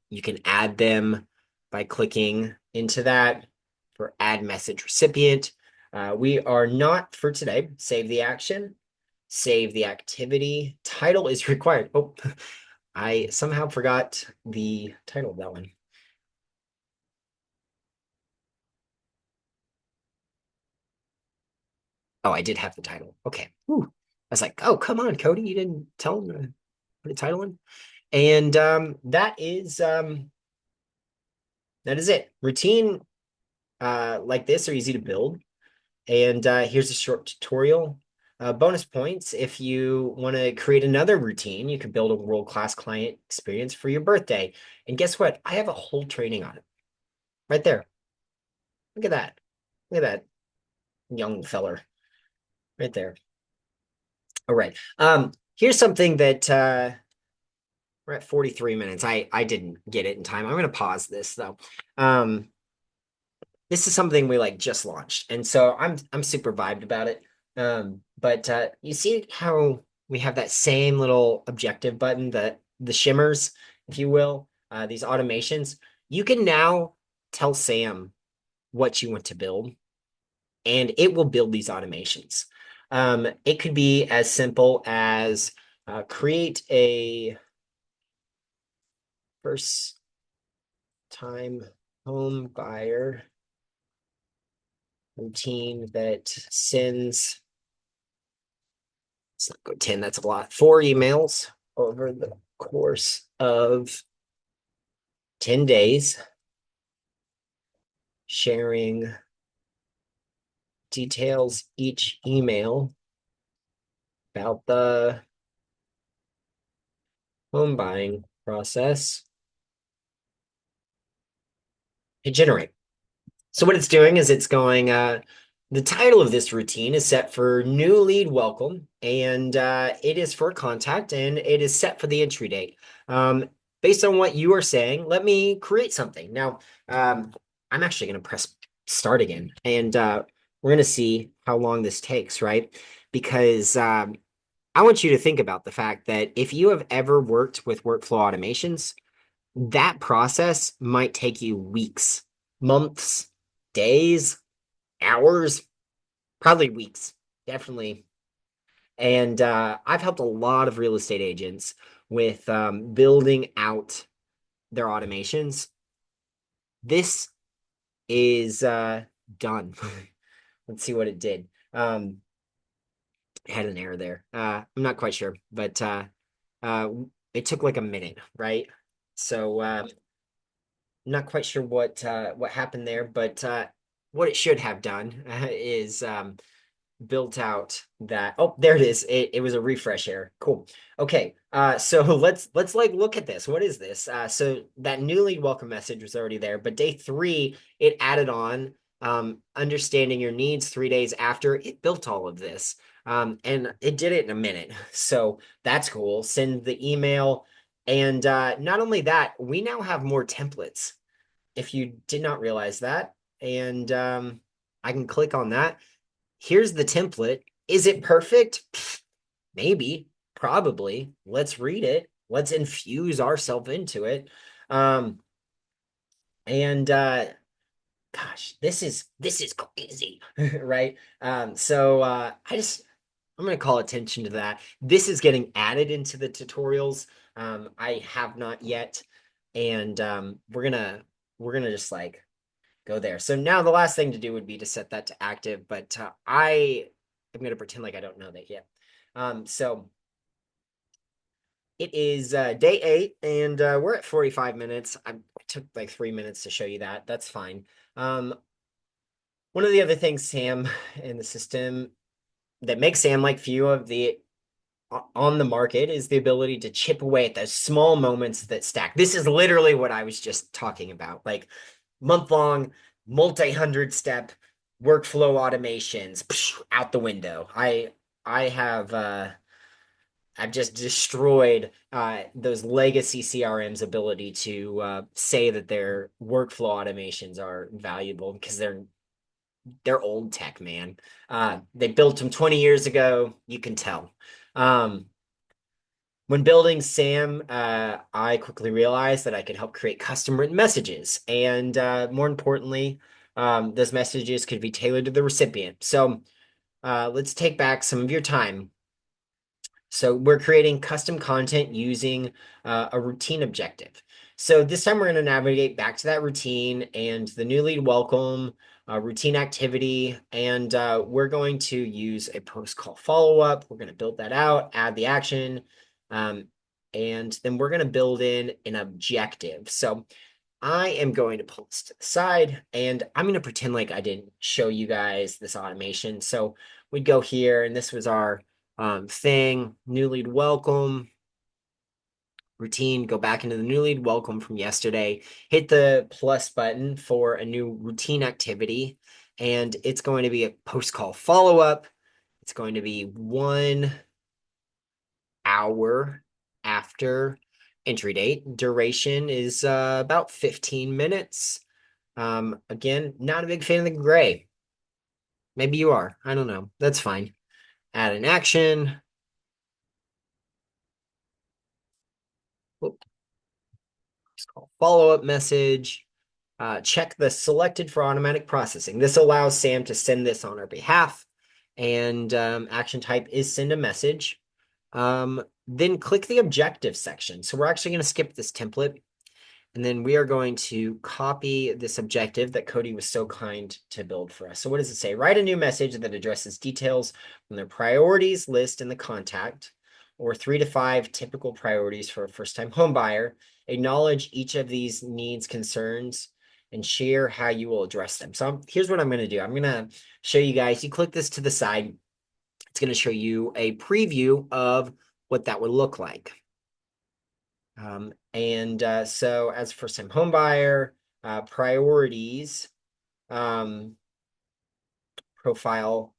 you can add them by clicking into that for add message recipient. We are not for today. Save the action, save the activity. Title is required. Oh, I somehow forgot the title of that one. Oh, I did have the title. Okay. Whew. I was like, oh, come on, Cody. You didn't tell him to put a title in. And that is it. Routine like this are easy to build. And here's a short tutorial. Bonus points, if you want to create another routine, you can build a world-class client experience for your birthday. And guess what? I have a whole training on it. Right there. Look at that. Look at that young feller. Right there. All right. Here's something that we're at 43 minutes. I didn't get it in time. I'm gonna pause this though. This is something we like just launched, and so I'm super vibed about it. But you see how we have that same little objective button, the shimmers, if you will, these automations. You can now tell Sam what you want to build, and it will build these automations. It could be as simple as create a first time home buyer routine that sends, let's not go 10, that's a lot, 4 emails over the course of 10 days, sharing details each email about the home buying process. Hit generate. So what it's doing is it's going, the title of this routine is set for new lead welcome, and it is for contact, and it is set for the entry date. Based on what you are saying, let me create something. Now, I'm actually going to press start again, and we're going to see how long this takes, right? Because I want you to think about the fact that if you have ever worked with workflow automations, that process might take you weeks, months, days, hours, probably weeks, definitely. And I've helped a lot of real estate agents with building out their automations. This is done. Let's see what it did. It had an error there. I'm not quite sure, but it took like a minute, right? So not quite sure what happened there, but what it should have done is built out that. Oh, there it is. It was a refresh error. Cool. Okay. So let's like look at this. What is this? So that new lead welcome message was already there, but day 3 it added on understanding your needs 3 days after it built all of this. And it did it in a minute. So that's cool. Send the email. And not only that, we now have more templates. If you did not realize that, and I can click on that. Here's the template. Is it perfect? Maybe, probably. Let's read it. Let's infuse ourselves into it. Um, and gosh, this is crazy, right? So I'm gonna call attention to that. This is getting added into the tutorials. I have not yet, and we're gonna just like go there. So now the last thing to do would be to set that to active, but I am going to pretend like I don't know that yet. So it is day 8, and we're at 45 minutes. I took like 3 minutes to show you that. That's fine. One of the other things, Sam, in the system that makes Sam like few of the on the market is the ability to chip away at those small moments that stack. This is literally what I was just talking about. Like month-long, multi-hundred step workflow automations out the window. I have I've just destroyed those legacy CRM's ability to say that their workflow automations are valuable because they're old tech, man. They built them 20 years ago. You can tell. When building SAM, I quickly realized that I could help create custom written messages. And more importantly, those messages could be tailored to the recipient. So let's take back some of your time. So we're creating custom content using a routine objective. So this time we're going to navigate back to that routine and the new lead welcome, routine activity, and we're going to use a post-call follow-up. We're going to build that out, add the action, and then we're going to build in an objective. So I am going to pull this to the side, and I'm going to pretend like I didn't show you guys this automation. So we'd go here, and this was our thing, new lead welcome, routine, go back into the new lead welcome from yesterday, hit the plus button for a new routine activity, and it's going to be a post-call follow-up. It's going to be 1 hour after entry date. Duration is about 15 minutes. Again, not a big fan of the gray. Maybe you are. I don't know. That's fine. Add an action. It's called follow-up message. Check the selected for automatic processing. This allows Sam to send this on our behalf. And action type is send a message. Then click the objective section. So we're actually going to skip this template. And then we are going to copy this objective that Cody was so kind to build for us. So what does it say? Write a new message that addresses details from their priorities list in the contact, or 3 to 5 typical priorities for a first-time home buyer. Acknowledge each of these needs, concerns, and share how you will address them. So here's what I'm going to do. I'm going to show you guys. You click this to the side. It's going to show you a preview of what that would look like. So as a first-time home buyer, priorities, profile,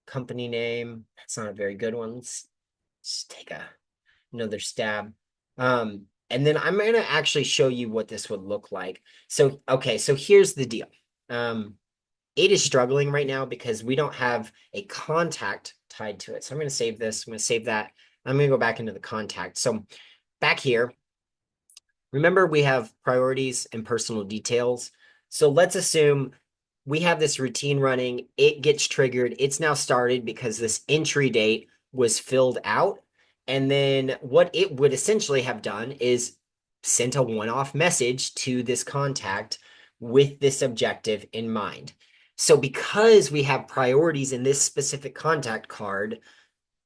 company name. That's not a very good one. Let's just take another stab. And then I'm going to actually show you what this would look like. So, okay, so here's the deal. It is struggling right now because we don't have a contact tied to it. So I'm going to save this. I'm going to save that. I'm going to go back into the contact. So back here, remember we have priorities and personal details. So let's assume we have this routine running. It gets triggered. It's now started because this entry date was filled out. And then what it would essentially have done is sent a one-off message to this contact with this objective in mind. So because we have priorities in this specific contact card,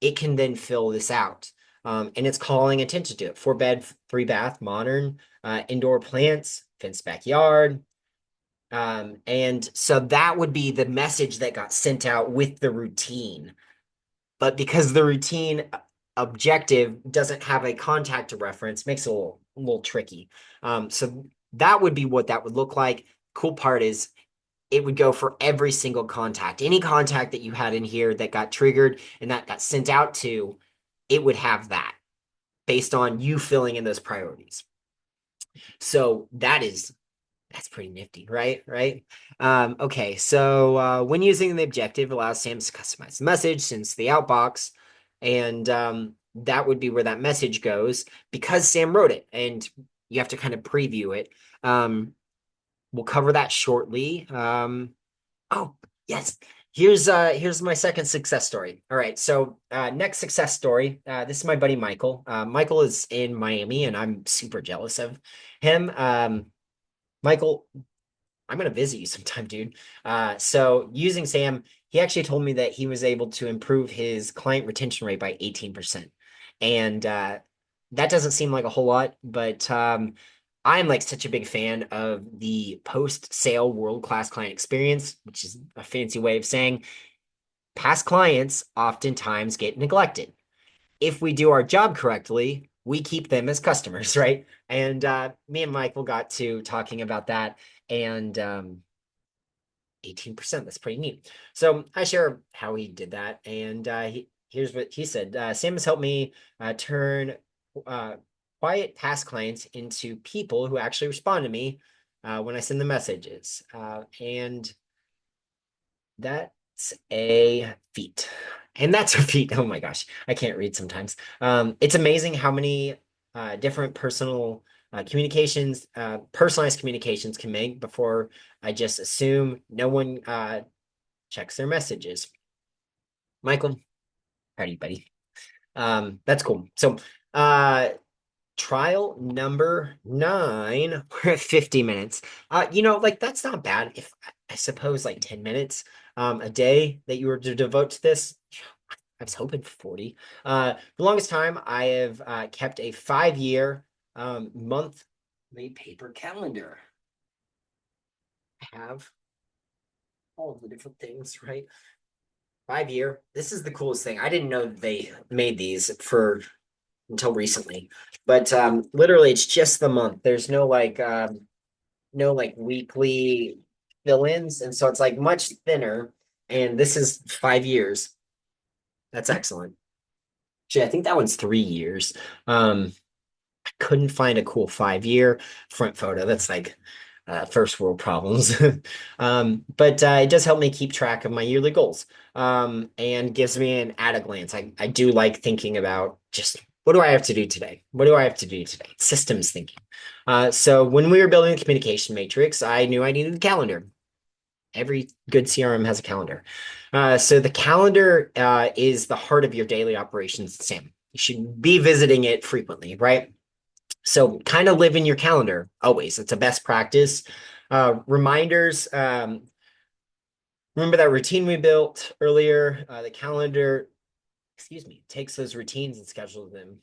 it can then fill this out. And it's calling attention to it. 4-bed, 3-bath, modern, indoor plants, fenced backyard. And so that would be the message that got sent out with the routine. But because the routine objective doesn't have a contact to reference, makes it a little tricky. So that would be what that would look like. Cool part is it would go for every single contact. Any contact that you had in here that got triggered and that got sent out to, it would have that based on you filling in those priorities. So that's pretty nifty, right? Right. Okay, so when using the objective, allows Sam to customize the message since the outbox, and that would be where that message goes because Sam wrote it, and you have to kind of preview it. We'll cover that shortly. Oh, yes. Here's my second success story. All right, so next success story. This is my buddy Michael. Michael is in Miami, and I'm super jealous of him. Michael, I'm gonna visit you sometime, dude. So using Sam, he actually told me that he was able to improve his client retention rate by 18%. And that doesn't seem like a whole lot, but I'm like such a big fan of the post-sale world-class client experience, which is a fancy way of saying past clients oftentimes get neglected. If we do our job correctly, we keep them as customers, right? And me and Michael got to talking about that, and 18%. That's pretty neat. So I share how he did that. And here's what he said. Sam has helped me turn uh, quiet past clients into people who actually respond to me when I send the messages. And that's a feat. And that's a feat. Oh my gosh, I can't read sometimes. It's amazing how many different personal communications, personalized communications can make before I just assume no one checks their messages. Michael, proud of you, buddy. That's cool. So, uh, trial number 9, we're at 50 minutes. Like that's not bad. If I suppose like 10 minutes a day that you were to devote to this, I was hoping for 40. The longest time I have kept a 5-year monthly paper calendar. I have all of the different things, right? 5-year. This is the coolest thing. I didn't know they made these for until recently. But literally it's just the month. There's no like weekly fill-ins. And so it's like much thinner. And this is 5 years. That's excellent. Actually, I think that one's 3 years. I couldn't find a cool 5-year front photo. That's like first world problems. But it does help me keep track of my yearly goals and gives me an at a glance. I do like thinking about just what do I have to do today? What do I have to do today? Systems thinking. So when we were building the communication matrix, I knew I needed a calendar. Every good CRM has a calendar. So the calendar is the heart of your daily operations, Sam. You should be visiting it frequently, right? So kind of live in your calendar always. It's a best practice. Reminders. Remember that routine we built earlier? The calendar, excuse me, takes those routines and schedules them.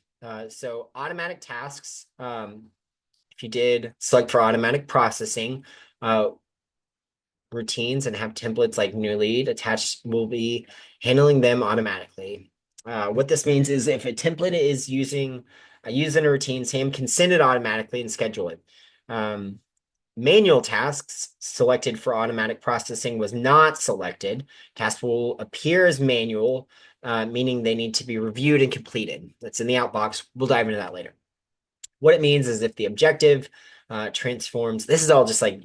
So automatic tasks. If you did select for automatic processing, routines and have templates like new lead attached, will be handling them automatically. What this means is if a template is using a routine, Sam can send it automatically and schedule it. Manual tasks selected for automatic processing was not selected. Tasks will appear as manual, meaning they need to be reviewed and completed. That's in the outbox. We'll dive into that later. What it means is if the objective transforms, this is all just like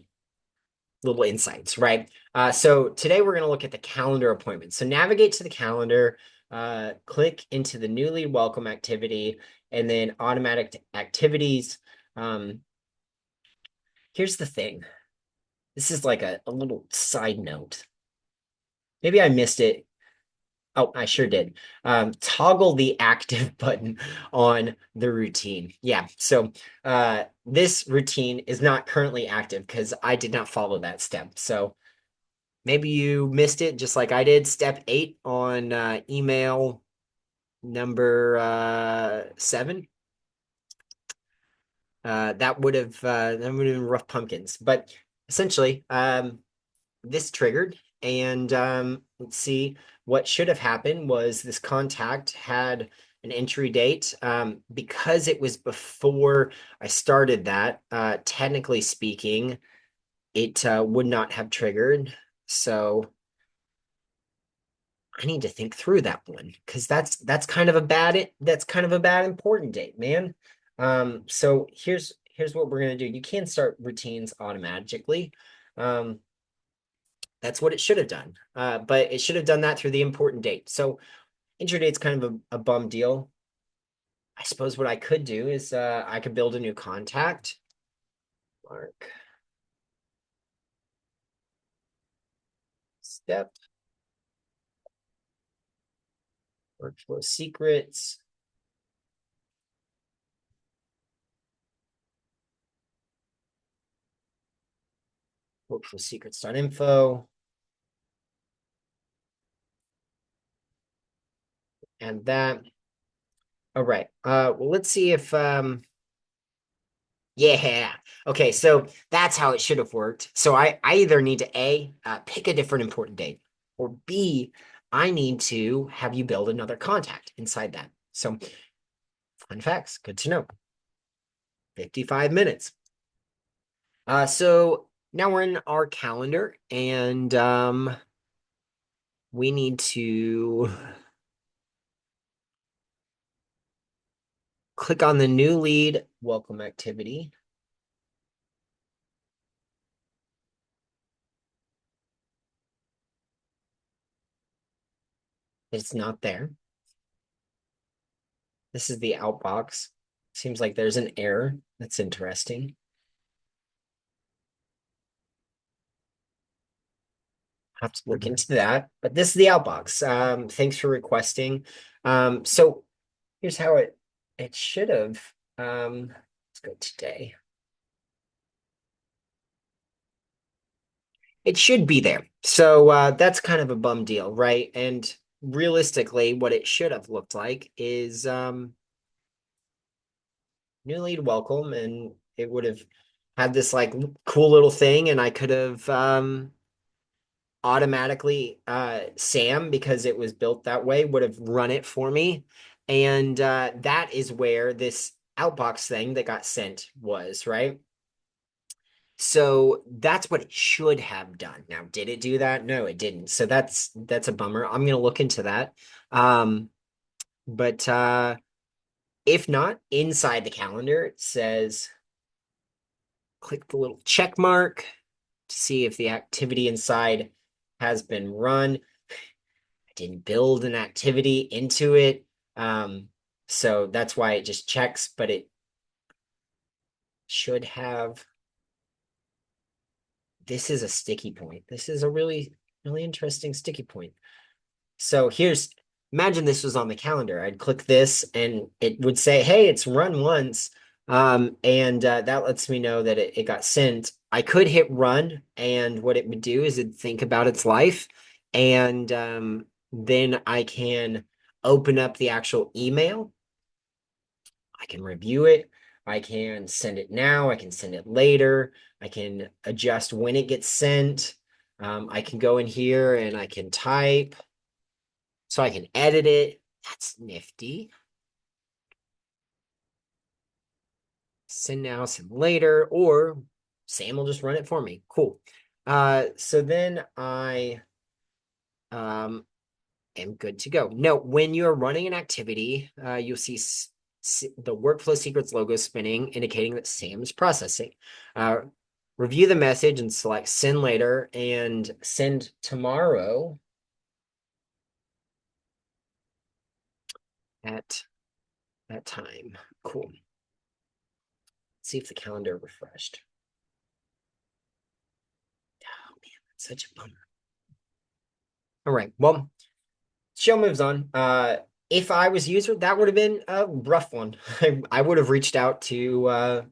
little insights, right? So today we're going to look at the calendar appointment. So navigate to the calendar, click into the newly welcome activity, and then automatic activities. Here's the thing. This is like a little side note. Maybe I missed it. Oh, I sure did. Toggle the active button on the routine. Yeah, so this routine is not currently active because I did not follow that step. So maybe you missed it just like I did. Step 8 on email number 7. That would have been rough pumpkins. But essentially, this triggered, and let's see, what should have happened was this contact had an entry date. Because it was before I started that, technically speaking, it would not have triggered. So I need to think through that one because that's kind of a bad important date, man. So here's what we're gonna do. You can start routines automatically. Um, that's what it should have done. But it should have done that through the important date. So entry date's kind of a bum deal. I suppose what I could do is I could build a new contact. Mark step workflow secrets. Workflow secrets.info. And that. All right. Well, let's see if yeah. Okay, so that's how it should have worked. So I either need to A, pick a different important date, or B, I need to have you build another contact inside that. So fun facts, good to know. 55 minutes. So now we're in our calendar, and we need to click on the new lead welcome activity. It's not there. This is the outbox. Seems like there's an error. That's interesting. Have to look into that. But this is the outbox. Thanks for requesting. So here's how it should have. Let's go today. It should be there. So that's kind of a bum deal, right? And realistically, what it should have looked like is new lead welcome, and it would have had this like cool little thing, and I could have automatically Sam, because it was built that way, would have run it for me. And that is where this outbox thing that got sent was, right? So that's what it should have done. Now, did it do that? No, it didn't. So that's a bummer. I'm gonna look into that. But if not, inside the calendar, it says click the little check mark to see if the activity inside has been run. I didn't build an activity into it. So that's why it just checks, but it should have. This is a sticky point. This is a really, really interesting sticky point. So imagine this was on the calendar. I'd click this and it would say, hey, it's run once. And that lets me know that it got sent. I could hit run, and what it would do is it'd think about its life. And then I can open up the actual email. I can review it. I can send it now. I can send it later. I can adjust when it gets sent. I can go in here and I can type. So I can edit it. That's nifty. Send now, send later, or Sam will just run it for me. Cool. So then I am good to go. Note, when you're running an activity, you'll see the workflow secrets logo spinning, indicating that Sam is processing. Review the message and select send later and send tomorrow at that time. Cool. Let's see if the calendar refreshed. Oh man, that's such a bummer. All right, well, show moves on. If I was user, that would have been a rough one. I would have reached out to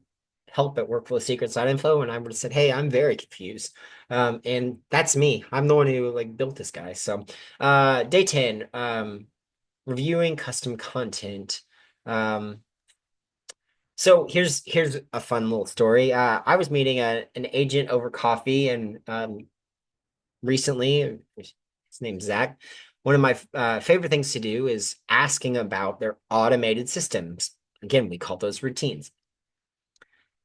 help at workflowsecrets.info, and I would have said, hey, I'm very confused. And that's me. I'm the one who like built this guy. So day 10, reviewing custom content. So here's a fun little story. I was meeting an agent over coffee, and recently, his name's Zach. One of my favorite things to do is asking about their automated systems. Again, we call those routines.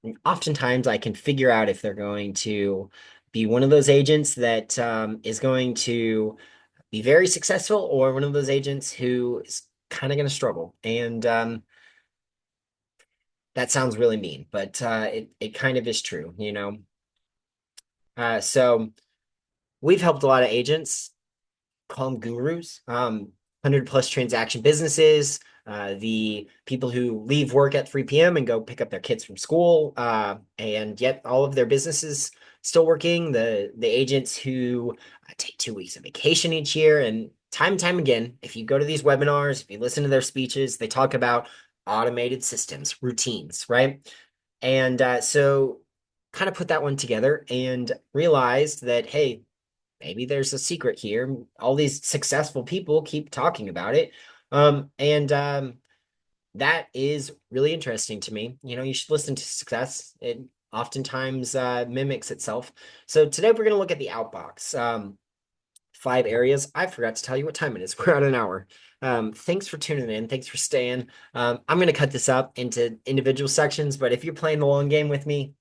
And oftentimes, I can figure out if they're going to be one of those agents that is going to be very successful, or one of those agents who is kind of going to struggle. And that sounds really mean, but it kind of is true, you know. So we've helped a lot of agents, call them gurus, 100 plus transaction businesses, the people who leave work at 3 p.m. and go pick up their kids from school, and yet all of their businesses still working. The agents who take 2 weeks of vacation each year, and time again, if you go to these webinars, if you listen to their speeches, they talk about automated systems, routines, right? And so kind of put that one together and realized that, hey, maybe there's a secret here. All these successful people keep talking about it. And that is really interesting to me. You know, you should listen to success. It oftentimes mimics itself. So today we're going to look at the outbox. 5 areas. I forgot to tell you what time it is. We're at an hour. Thanks for tuning in. Thanks for staying. I'm going to cut this up into individual sections, but if you're playing the long game with me,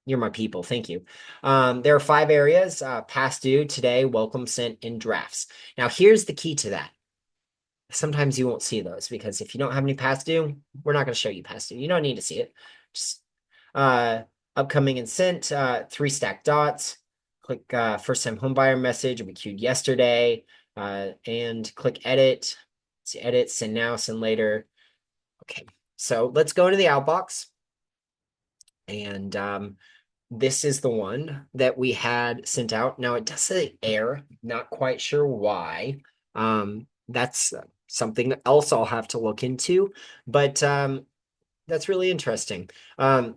you're my people. Thank you. There are 5 areas: past due, today, welcome, sent, and drafts. Now, here's the key to that. Sometimes you won't see those because if you don't have any past due, we're not going to show you past due. You don't need to see it. Just uh, upcoming and sent, 3 stacked dots. Click first time homebuyer message will be queued yesterday, and click edit. See edit, send now, send later. Okay, so let's go into the outbox, and this is the one that we had sent out. Now it does say error, not quite sure why. That's something else I'll have to look into, but that's really interesting.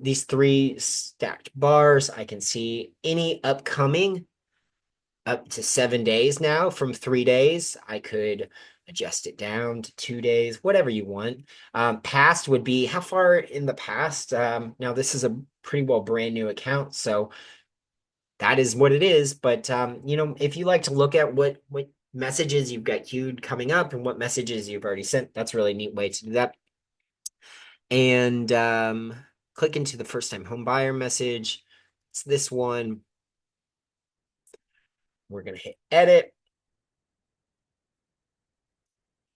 These 3 stacked bars, I can see any upcoming up to 7 days now. From 3 days, I could adjust it down to 2 days, whatever you want. Past would be how far in the past. Now this is a pretty well brand new account, so that is what it is. But you know, if you like to look at what messages you've got queued coming up and what messages you've already sent, that's a really neat way to do that. And click into the first time home buyer message. It's this one. We're gonna hit edit.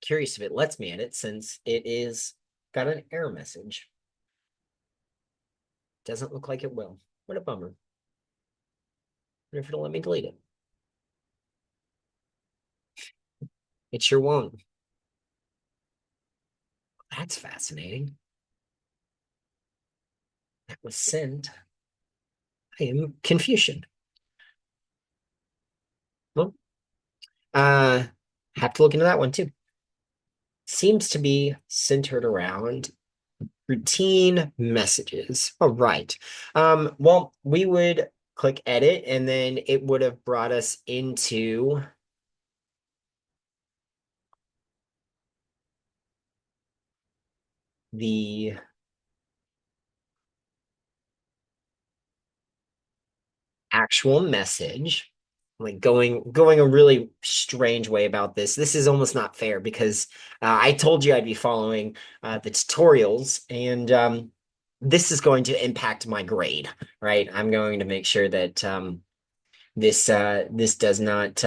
Curious if it lets me edit since it is got an error message. Doesn't look like it will. What a bummer. What if it'll let me delete it? It sure won't. That's fascinating. That was sent. I am Confucian. Well, uh, have to look into that one too. Seems to be centered around routine messages. All right. Well, we would click edit and then it would have brought us into the actual message. Like going a really strange way about this. This is almost not fair because I told you I'd be following the tutorials, and this is going to impact my grade, right? I'm going to make sure that this does not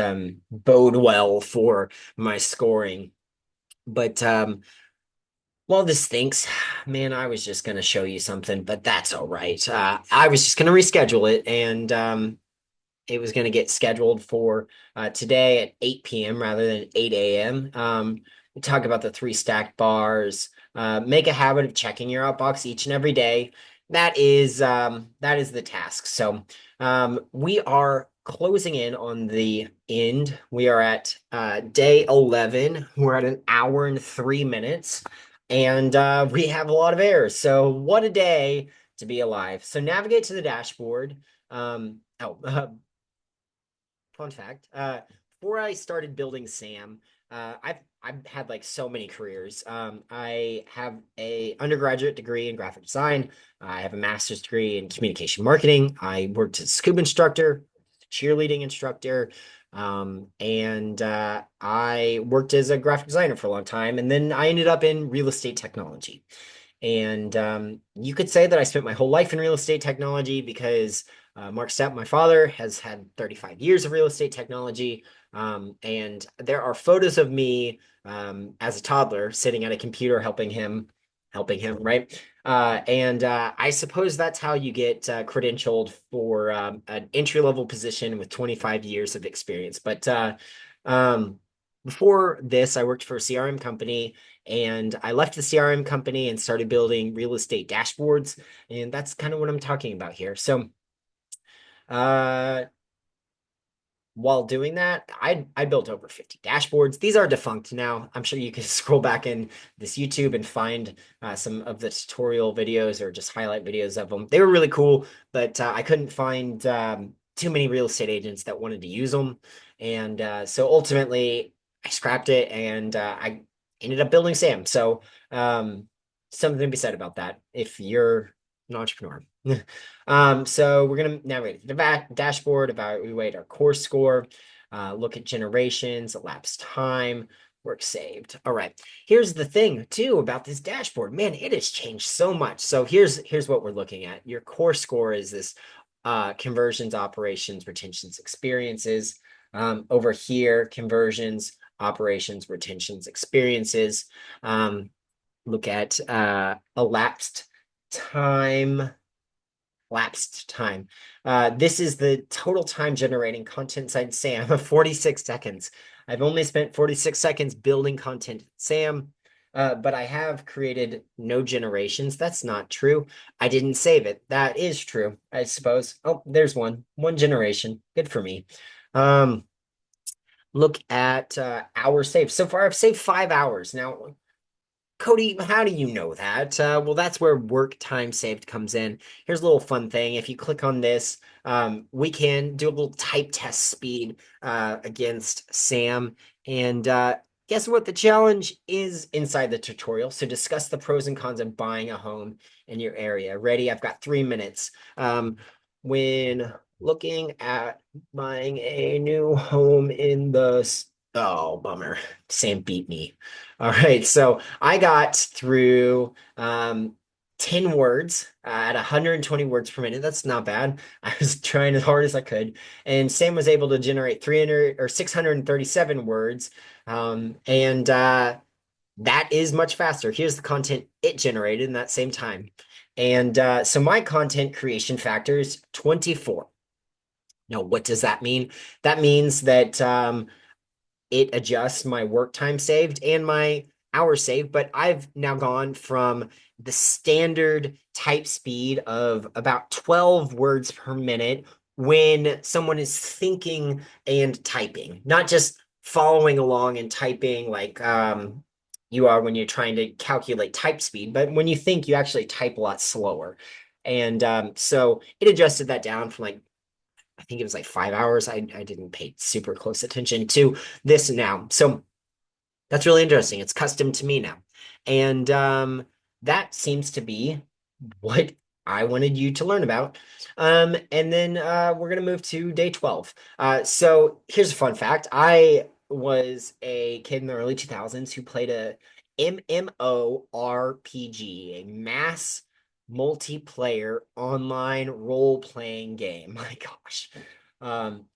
bode well for my scoring. But while this thinks, man, I was just going to show you something, but that's all right. I was just going to reschedule it, and it was going to get scheduled for today at 8 p.m. rather than 8 a.m. We talk about the 3 stacked bars. Make a habit of checking your outbox each and every day. That is the task. So we are closing in on the end. We are at day 11. We're at an hour and 3 minutes, and we have a lot of errors. So what a day to be alive. So navigate to the dashboard. Fun fact, before I started building SAM, I've had like so many careers. I have a undergraduate degree in graphic design. I have a master's degree in communication marketing. I worked as a scuba instructor, cheerleading instructor, and I worked as a graphic designer for a long time. And then I ended up in real estate technology. And you could say that I spent my whole life in real estate technology because Mark Stepp, my father, has had 35 years of real estate technology. And there are photos of me as a toddler sitting at a computer helping him, right? And I suppose that's how you get credentialed for an entry-level position with 25 years of experience. But um, before this, I worked for a CRM company, and I left the CRM company and started building real estate dashboards. And that's kind of what I'm talking about here. So, uh, while doing that, I built over 50 dashboards. These are defunct now. I'm sure you can scroll back in this YouTube and find some of the tutorial videos or just highlight videos of them. They were really cool, but I couldn't find too many real estate agents that wanted to use them. And so ultimately, I scrapped it and I ended up building Sam. So something to be said about that if you're an entrepreneur. So we're going to navigate the dashboard, evaluate our course score, look at generations, elapsed time, work saved. All right. Here's the thing too about this dashboard. Man, it has changed so much. So here's what we're looking at. Your course score is this conversions, operations, retentions, experiences. Over here, conversions, operations, retentions, experiences. Look at elapsed time lapsed time. This is the total time generating content inside SAM of 46 seconds. I've only spent 46 seconds building content in SAM, but I have created no generations. That's not true. I didn't save it. That is true, I suppose. Oh, there's one generation. Good for me. Um, Look at hours saved. So far, I've saved 5 hours. Now, Cody, how do you know that? Well, that's where work time saved comes in. Here's a little fun thing. If you click on this, we can do a little type test speed against Sam. And guess what? The challenge is inside the tutorial. So discuss the pros and cons of buying a home in your area. Ready? I've got 3 minutes. When looking at buying a new home in oh, bummer. Sam beat me. All right, so I got through 10 words at 120 words per minute. That's not bad. I was trying as hard as I could. And Sam was able to generate 300 or 637 words. And that is much faster. Here's the content it generated in that same time. And so my content creation factor is 24. Now, what does that mean? That means that it adjusts my work time saved and my hours saved, but I've now gone from the standard type speed of about 12 words per minute when someone is thinking and typing, not just following along and typing like you are when you're trying to calculate type speed, but when you think, you actually type a lot slower. And so it adjusted that down from like I think it was like 5 hours. I didn't pay super close attention to this now. So that's really interesting. It's custom to me now. And that seems to be what I wanted you to learn about. And then we're going to move to day 12. So here's a fun fact. I was a kid in the early 2000s who played a MMORPG, a mass multiplayer online role-playing game. My gosh.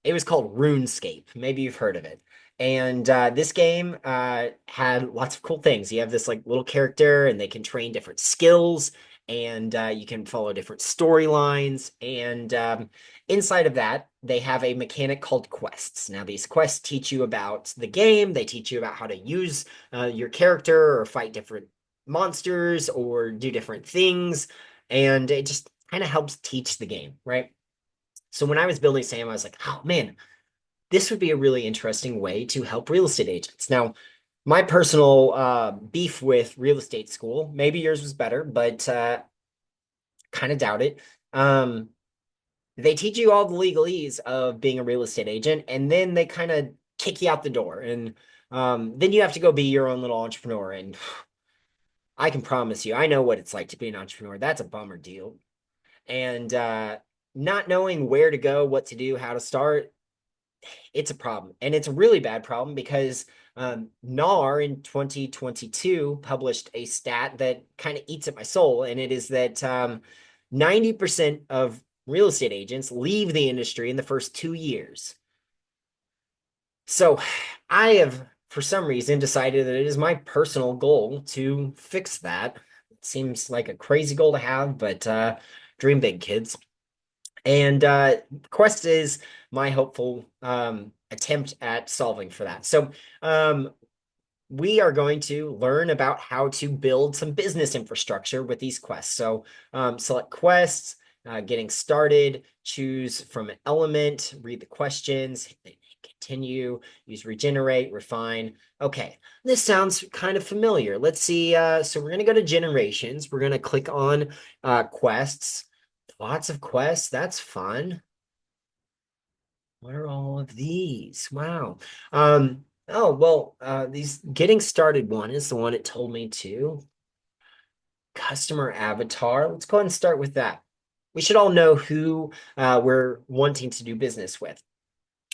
It was called RuneScape. Maybe you've heard of it. And this game had lots of cool things. You have this like little character, and they can train different skills, and you can follow different storylines. And inside of that, they have a mechanic called quests. Now, these quests teach you about the game. They teach you about how to use your character or fight different monsters or do different things. And it just kind of helps teach the game, right? So when I was building Sam, I was like, oh man, this would be a really interesting way to help real estate agents. Now, my personal beef with real estate school, maybe yours was better, but kind of doubt it. They teach you all the legalese of being a real estate agent, and then they kind of kick you out the door. And then you have to go be your own little entrepreneur. And I can promise you, I know what it's like to be an entrepreneur. That's a bummer deal. And not knowing where to go, what to do, how to start, it's a problem. And it's a really bad problem because NAR in 2022 published a stat that kind of eats at my soul. And it is that 90% of real estate agents leave the industry in the first 2 years. So I have, for some reason, decided that it is my personal goal to fix that. It seems like a crazy goal to have, but dream big, kids. And Quest is my hopeful attempt at solving for that. So we are going to learn about how to build some business infrastructure with these quests. So select quests, getting started, choose from an element, read the questions, continue, use regenerate, refine. Okay, this sounds kind of familiar. Let's see. So we're going to go to generations. We're going to click on quests. Lots of quests. That's fun. What are all of these? Wow. Oh, well, these getting started one is the one it told me to. Customer avatar. Let's go ahead and start with that. We should all know who we're wanting to do business with.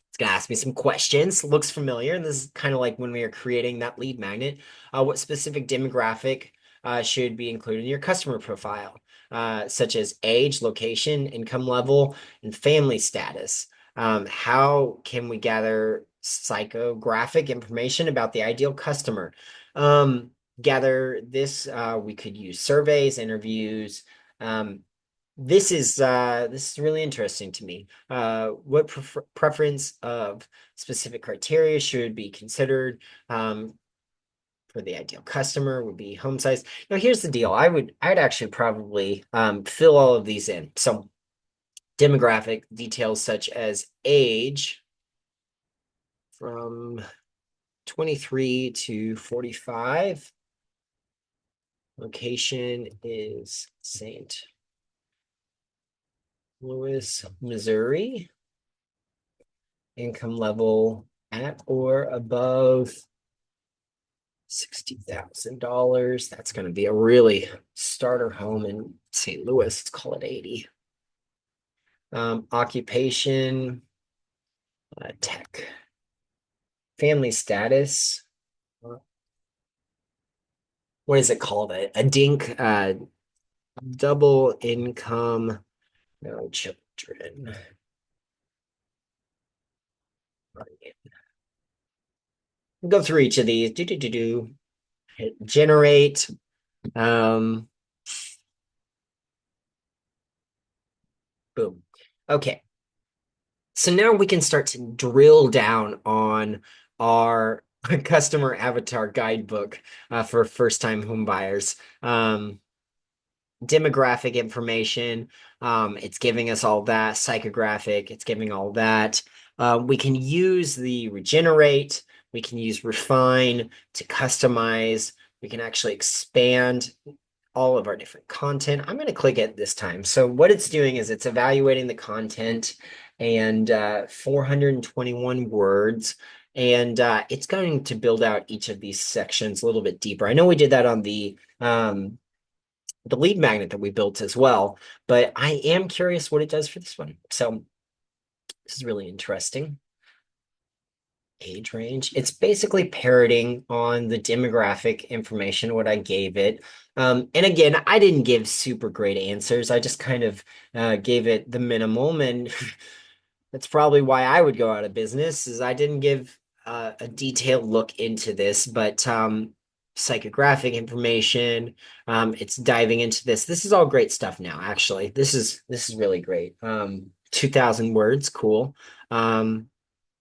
It's gonna ask me some questions. Looks familiar. And this is kind of like when we are creating that lead magnet. What specific demographic should be included in your customer profile, such as age, location, income level, and family status. How can we gather psychographic information about the ideal customer? Gather this, we could use surveys, interviews. This is really interesting to me. What preference of specific criteria should be considered for the ideal customer would be home size. Now, here's the deal. I'd actually probably fill all of these in. So demographic details such as age from 23 to 45. Location is St. Louis, Missouri. Income level at or above $60,000. That's going to be a really starter home in St. Louis. Let's call it 80. Occupation, tech. Family status. What is it called? A DINK, double income, no children. Go through each of these. Hit generate. Boom. Okay. So now we can start to drill down on our customer avatar guidebook for first-time home buyers. Demographic information. It's giving us all that. Psychographic. It's giving all that. We can use the regenerate. We can use refine to customize. We can actually expand all of our different content. I'm going to click it this time. So what it's doing is it's evaluating the content and 421 words. And it's going to build out each of these sections a little bit deeper. I know we did that on the lead magnet that we built as well, but I am curious what it does for this one. So this is really interesting. Age range. It's basically parroting on the demographic information, what I gave it. And again, I didn't give super great answers. I just kind of gave it the minimum, and that's probably why I would go out of business, is I didn't give a detailed look into this, but psychographic information, it's diving into this. This is all great stuff now, actually. This is really great. 2,000 words, cool.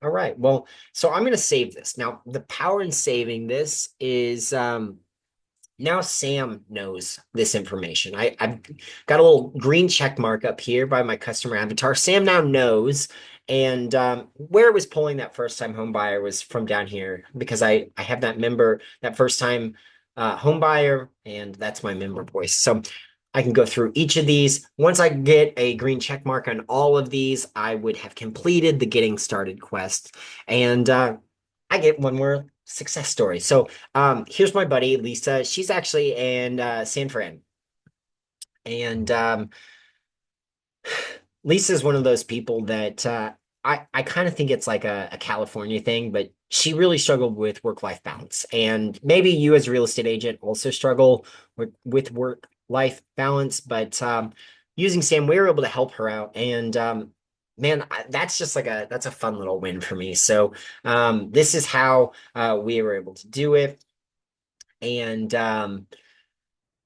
All right, well, so I'm going to save this. Now, the power in saving this is now Sam knows this information. I've got a little green check mark up here by my customer avatar. Sam now knows, and where it was pulling that first-time home buyer was from down here, because I have that member, that first-time home buyer, and that's my member voice. So I can go through each of these. Once I get a green check mark on all of these, I would have completed the getting started quest. And I get one more success story. So here's my buddy, Lisa. She's actually in San Fran. And Lisa's one of those people that I kind of think it's like a California thing, but she really struggled with work-life balance. And maybe you as a real estate agent also struggle with work-life balance, but using Sam, we were able to help her out. And man, that's just like that's a fun little win for me. So this is how we were able to do it. And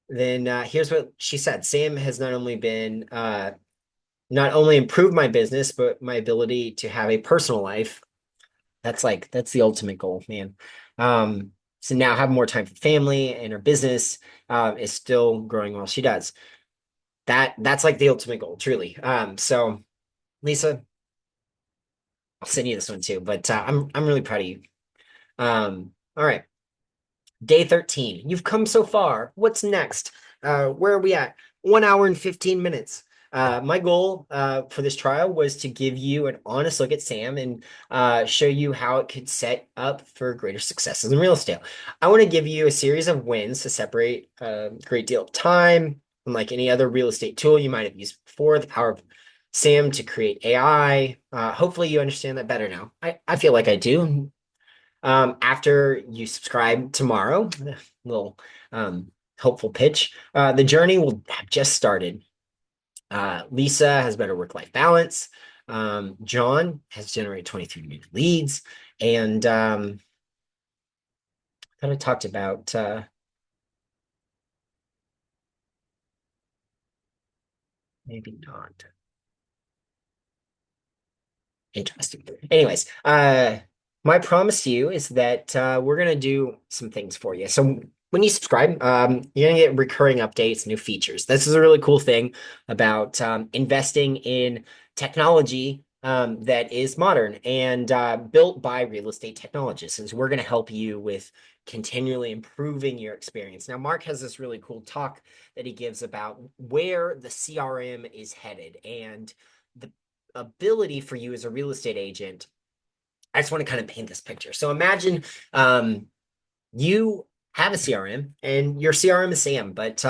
then here's what she said. Sam has not only improved my business, but my ability to have a personal life. That's the ultimate goal, man. So now have more time for family and her business is still growing while she does. That's like the ultimate goal, truly. So Lisa, I'll send you this one too, but I'm really proud of you. All right. Day 13. You've come so far. What's next? Where are we at? 1 hour and 15 minutes. My goal for this trial was to give you an honest look at Sam and show you how it could set up for greater successes in real estate. I want to give you a series of wins to separate a great deal of time, unlike any other real estate tool you might have used before, the power of Sam to create AI. Hopefully you understand that better now. I feel like I do. After you subscribe tomorrow, little helpful pitch, the journey will have just started. Lisa has better work-life balance. John has generated 23 new leads. And kind of talked about maybe not. Interesting. Anyways, my promise to you is that we're gonna do some things for you. So when you subscribe, you're gonna get recurring updates, new features. This is a really cool thing about investing in technology that is modern and built by real estate technologists. Is we're gonna help you with continually improving your experience. Now, Mark has this really cool talk that he gives about where the CRM is headed and the ability for you as a real estate agent. I just want to kind of paint this picture. So imagine you have a CRM and your CRM is Sam, but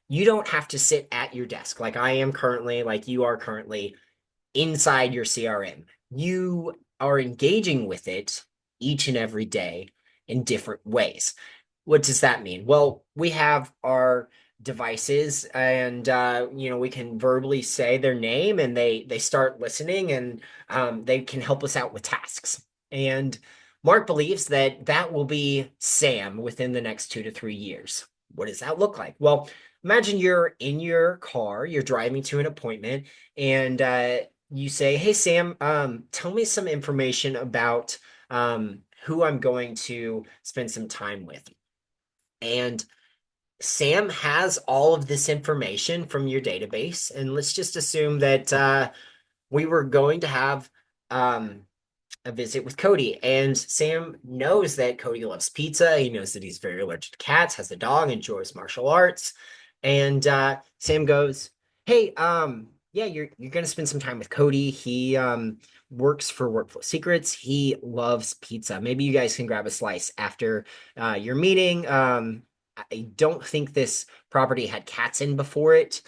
you don't have to sit at your desk like I am currently, like you are currently inside your CRM. You are engaging with it each and every day in different ways. What does that mean? Well, we have our devices and we can verbally say their name and they start listening and they can help us out with tasks. And Mark believes that that will be Sam within the next 2 to 3 years. What does that look like? Well, imagine you're in your car, you're driving to an appointment, and you say, "Hey Sam, tell me some information about who I'm going to spend some time with." And Sam has all of this information from your database, and let's just assume that we were going to have a visit with Cody, and Sam knows that Cody loves pizza. He knows that he's very allergic to cats, has a dog, enjoys martial arts, and Sam goes, "Hey, yeah, you're gonna spend some time with Cody. He works for Workflow Secrets. He loves pizza. Maybe you guys can grab a slice after your meeting. I don't think this property had cats in before it,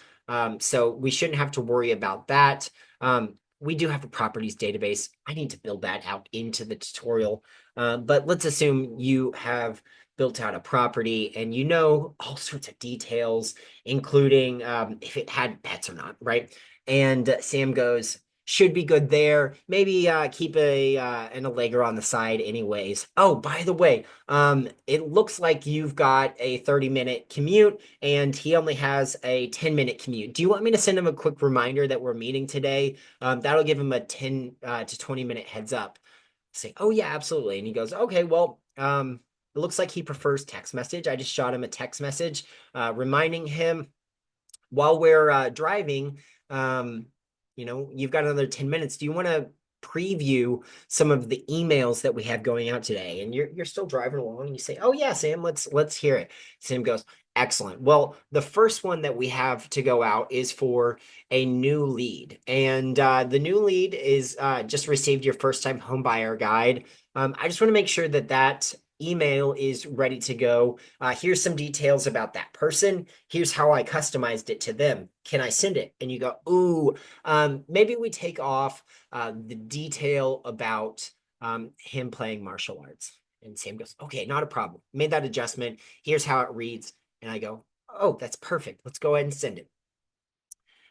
so we shouldn't have to worry about that. We do have a properties database. I need to build that out into the tutorial. But let's assume you have built out a property and you know all sorts of details, including if it had pets or not, right? And Sam goes, should be good there. Maybe keep an Allegro on the side anyways. Oh, by the way, it looks like you've got a 30-minute commute and he only has a 10-minute commute. Do you want me to send him a quick reminder that we're meeting today? That'll give him a 10 to 20-minute heads up. Say, oh yeah, absolutely. And he goes, okay, well, it looks like he prefers text message. I just shot him a text message reminding him while we're driving, you've got another 10 minutes. Do you want to preview some of the emails that we have going out today? And you're still driving along and you say, oh yeah, Sam, let's hear it. Sam goes, excellent. Well, the first one that we have to go out is for a new lead. And the new lead is just received your first time home buyer guide. I just want to make sure that email is ready to go. Here's some details about that person. Here's how I customized it to them. Can I send it? And you go, ooh, maybe we take off the detail about him playing martial arts. And Sam goes, okay, not a problem. Made that adjustment. Here's how it reads. And I go, oh, that's perfect. Let's go ahead and send it.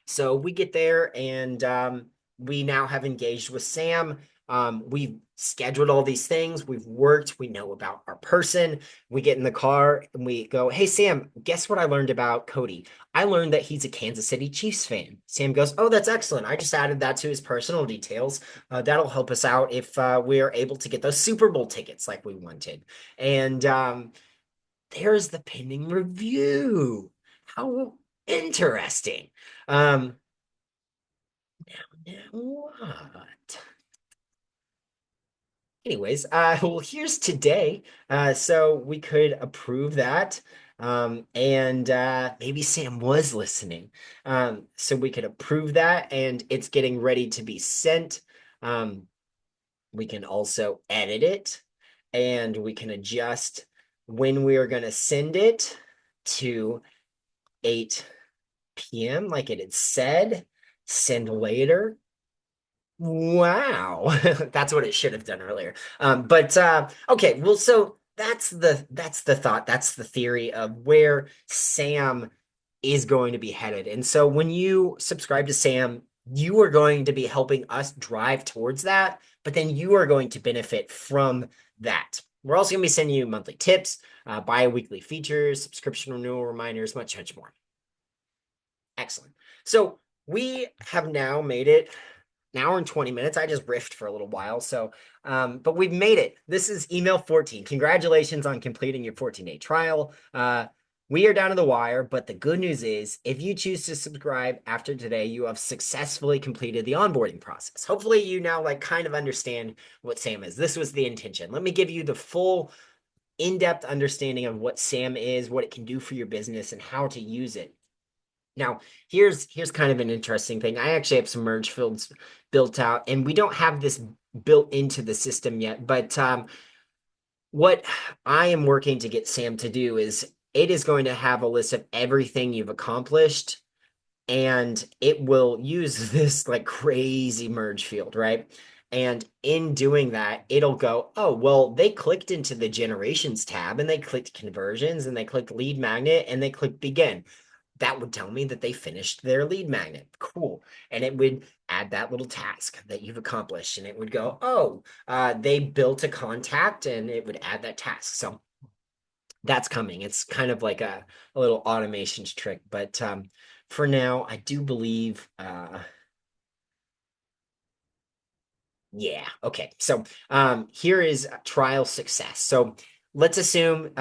So we get there and we now have engaged with Sam. We've scheduled all these things. We've worked. We know about our person. We get in the car and we go, hey, Sam, guess what I learned about Cody? I learned that he's a Kansas City Chiefs fan. Sam goes, oh, that's excellent. I just added that to his personal details. That'll help us out if we are able to get those Super Bowl tickets like we wanted. And there's the pending review. How interesting. Um, now what? Anyways, well, here's today. So we could approve that. And maybe Sam was listening. So we could approve that, and it's getting ready to be sent. We can also edit it, and we can adjust when we are going to send it to 8 p.m. like it had said. Send later. Wow. That's what it should have done earlier. But okay, well, so that's the thought, that's the theory of where Sam is going to be headed. And so when you subscribe to Sam, you are going to be helping us drive towards that, but then you are going to benefit from that. We're also going to be sending you monthly tips, bi-weekly features, subscription renewal reminders, much, much more. Excellent. So we have now made it an hour and 20 minutes. I just riffed for a little while. So, but we've made it. This is email 14. Congratulations on completing your 14-day trial. We are down to the wire, but the good news is if you choose to subscribe after today, you have successfully completed the onboarding process. Hopefully you now like kind of understand what SAM is. This was the intention. Let me give you the full in-depth understanding of what SAM is, what it can do for your business, and how to use it. Now, here's kind of an interesting thing. I actually have some merge fields built out, and we don't have this built into the system yet. But what I am working to get Sam to do is it is going to have a list of everything you've accomplished, and it will use this like crazy merge field, right? And in doing that, it'll go, oh, well, they clicked into the generations tab and they clicked conversions and they clicked lead magnet and they clicked begin. That would tell me that they finished their lead magnet. Cool. And it would add that little task that you've accomplished. And it would go, oh, they built a contact, and it would add that task. So that's coming. It's kind of like a little automations trick. But for now, I do believe, yeah. Okay. So here is trial success. So let's assume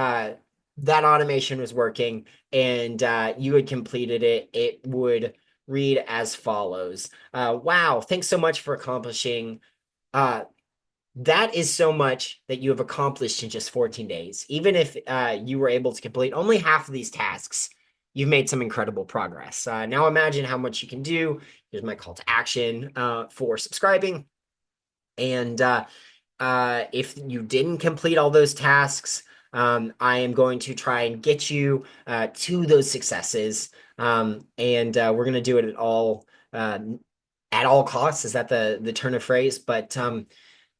that automation was working and you had completed it. It would read as follows. Wow, thanks so much for accomplishing. That is so much that you have accomplished in just 14 days. Even if you were able to complete only half of these tasks, you've made some incredible progress. Now imagine how much you can do. Here's my call to action for subscribing. And if you didn't complete all those tasks, I am going to try and get you to those successes. And we're going to do it at all costs. Is that the turn of phrase? But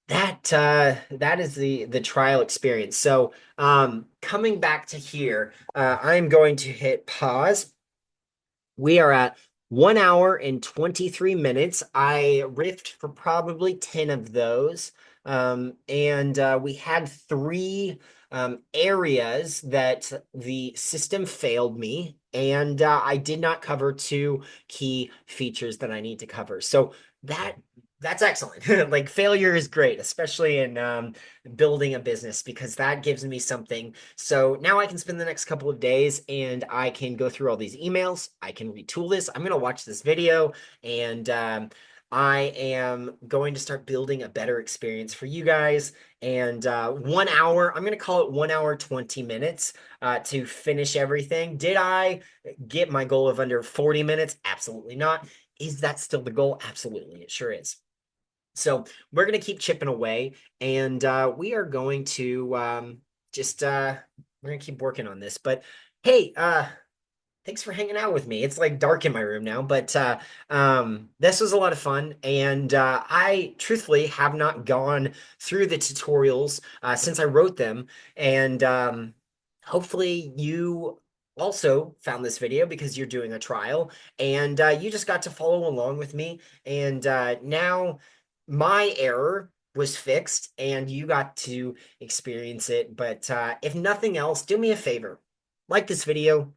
that is the trial experience. So coming back to here, I'm going to hit pause. We are at 1 hour and 23 minutes. I riffed for probably 10 of those. And we had 3 areas that the system failed me, and I did not cover 2 key features that I need to cover. So that's excellent. Like failure is great, especially in building a business, because that gives me something. So now I can spend the next couple of days and I can go through all these emails. I can retool this. I'm going to watch this video, and I am going to start building a better experience for you guys. And 1 hour, I'm going to call it 1 hour, 20 minutes to finish everything. Did I get my goal of under 40 minutes? Absolutely not. Is that still the goal? Absolutely, it sure is. So we're going to keep chipping away, and we are going to just we're gonna keep working on this. But hey, thanks for hanging out with me. It's like dark in my room now, but this was a lot of fun, and I truthfully have not gone through the tutorials since I wrote them, and hopefully you also found this video because you're doing a trial, and you just got to follow along with me, and now my error was fixed, and you got to experience it. But if nothing else, do me a favor, like this video,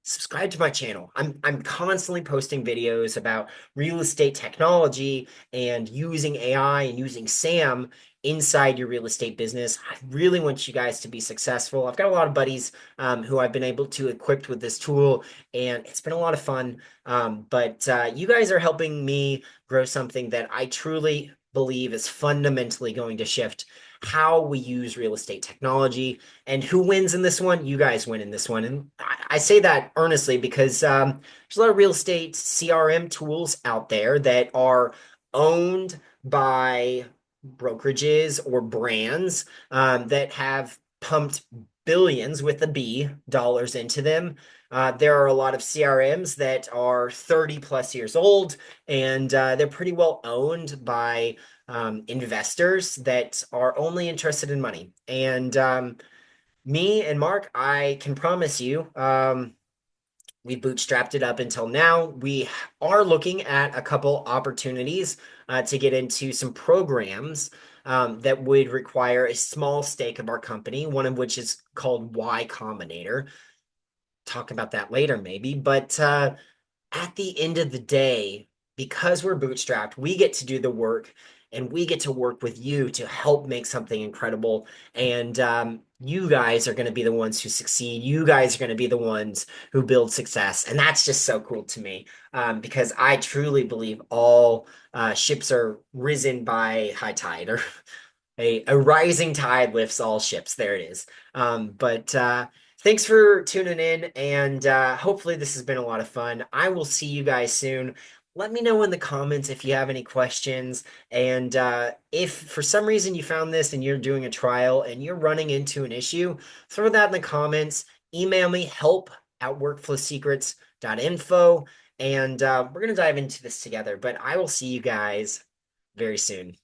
subscribe to my channel. I'm constantly posting videos about real estate technology and using AI and using SAM inside your real estate business. I really want you guys to be successful. I've got a lot of buddies who I've been able to equip with this tool, and it's been a lot of fun. But you guys are helping me grow something that I truly believe is fundamentally going to shift how we use real estate technology. And who wins in this one? You guys win in this one. And I say that earnestly because there's a lot of real estate CRM tools out there that are owned by brokerages or brands that have pumped billions with a B dollars into them. There are a lot of CRMs that are 30 plus years old, and they're pretty well owned by investors that are only interested in money. And me and Mark, I can promise you, we bootstrapped it up until now. We are looking at a couple opportunities to get into some programs that would require a small stake of our company, one of which is called Y Combinator. Talk about that later, maybe. But at the end of the day, because we're bootstrapped, we get to do the work and we get to work with you to help make something incredible. And you guys are going to be the ones who succeed. You guys are going to be the ones who build success. And that's just so cool to me because I truly believe all ships are risen by high tide, or a rising tide lifts all ships. There it is. But thanks for tuning in, and hopefully this has been a lot of fun. I will see you guys soon. Let me know in the comments if you have any questions. And if for some reason you found this and you're doing a trial and you're running into an issue, throw that in the comments. Email me help@workflowsecrets.info, and we're going to dive into this together. But I will see you guys very soon.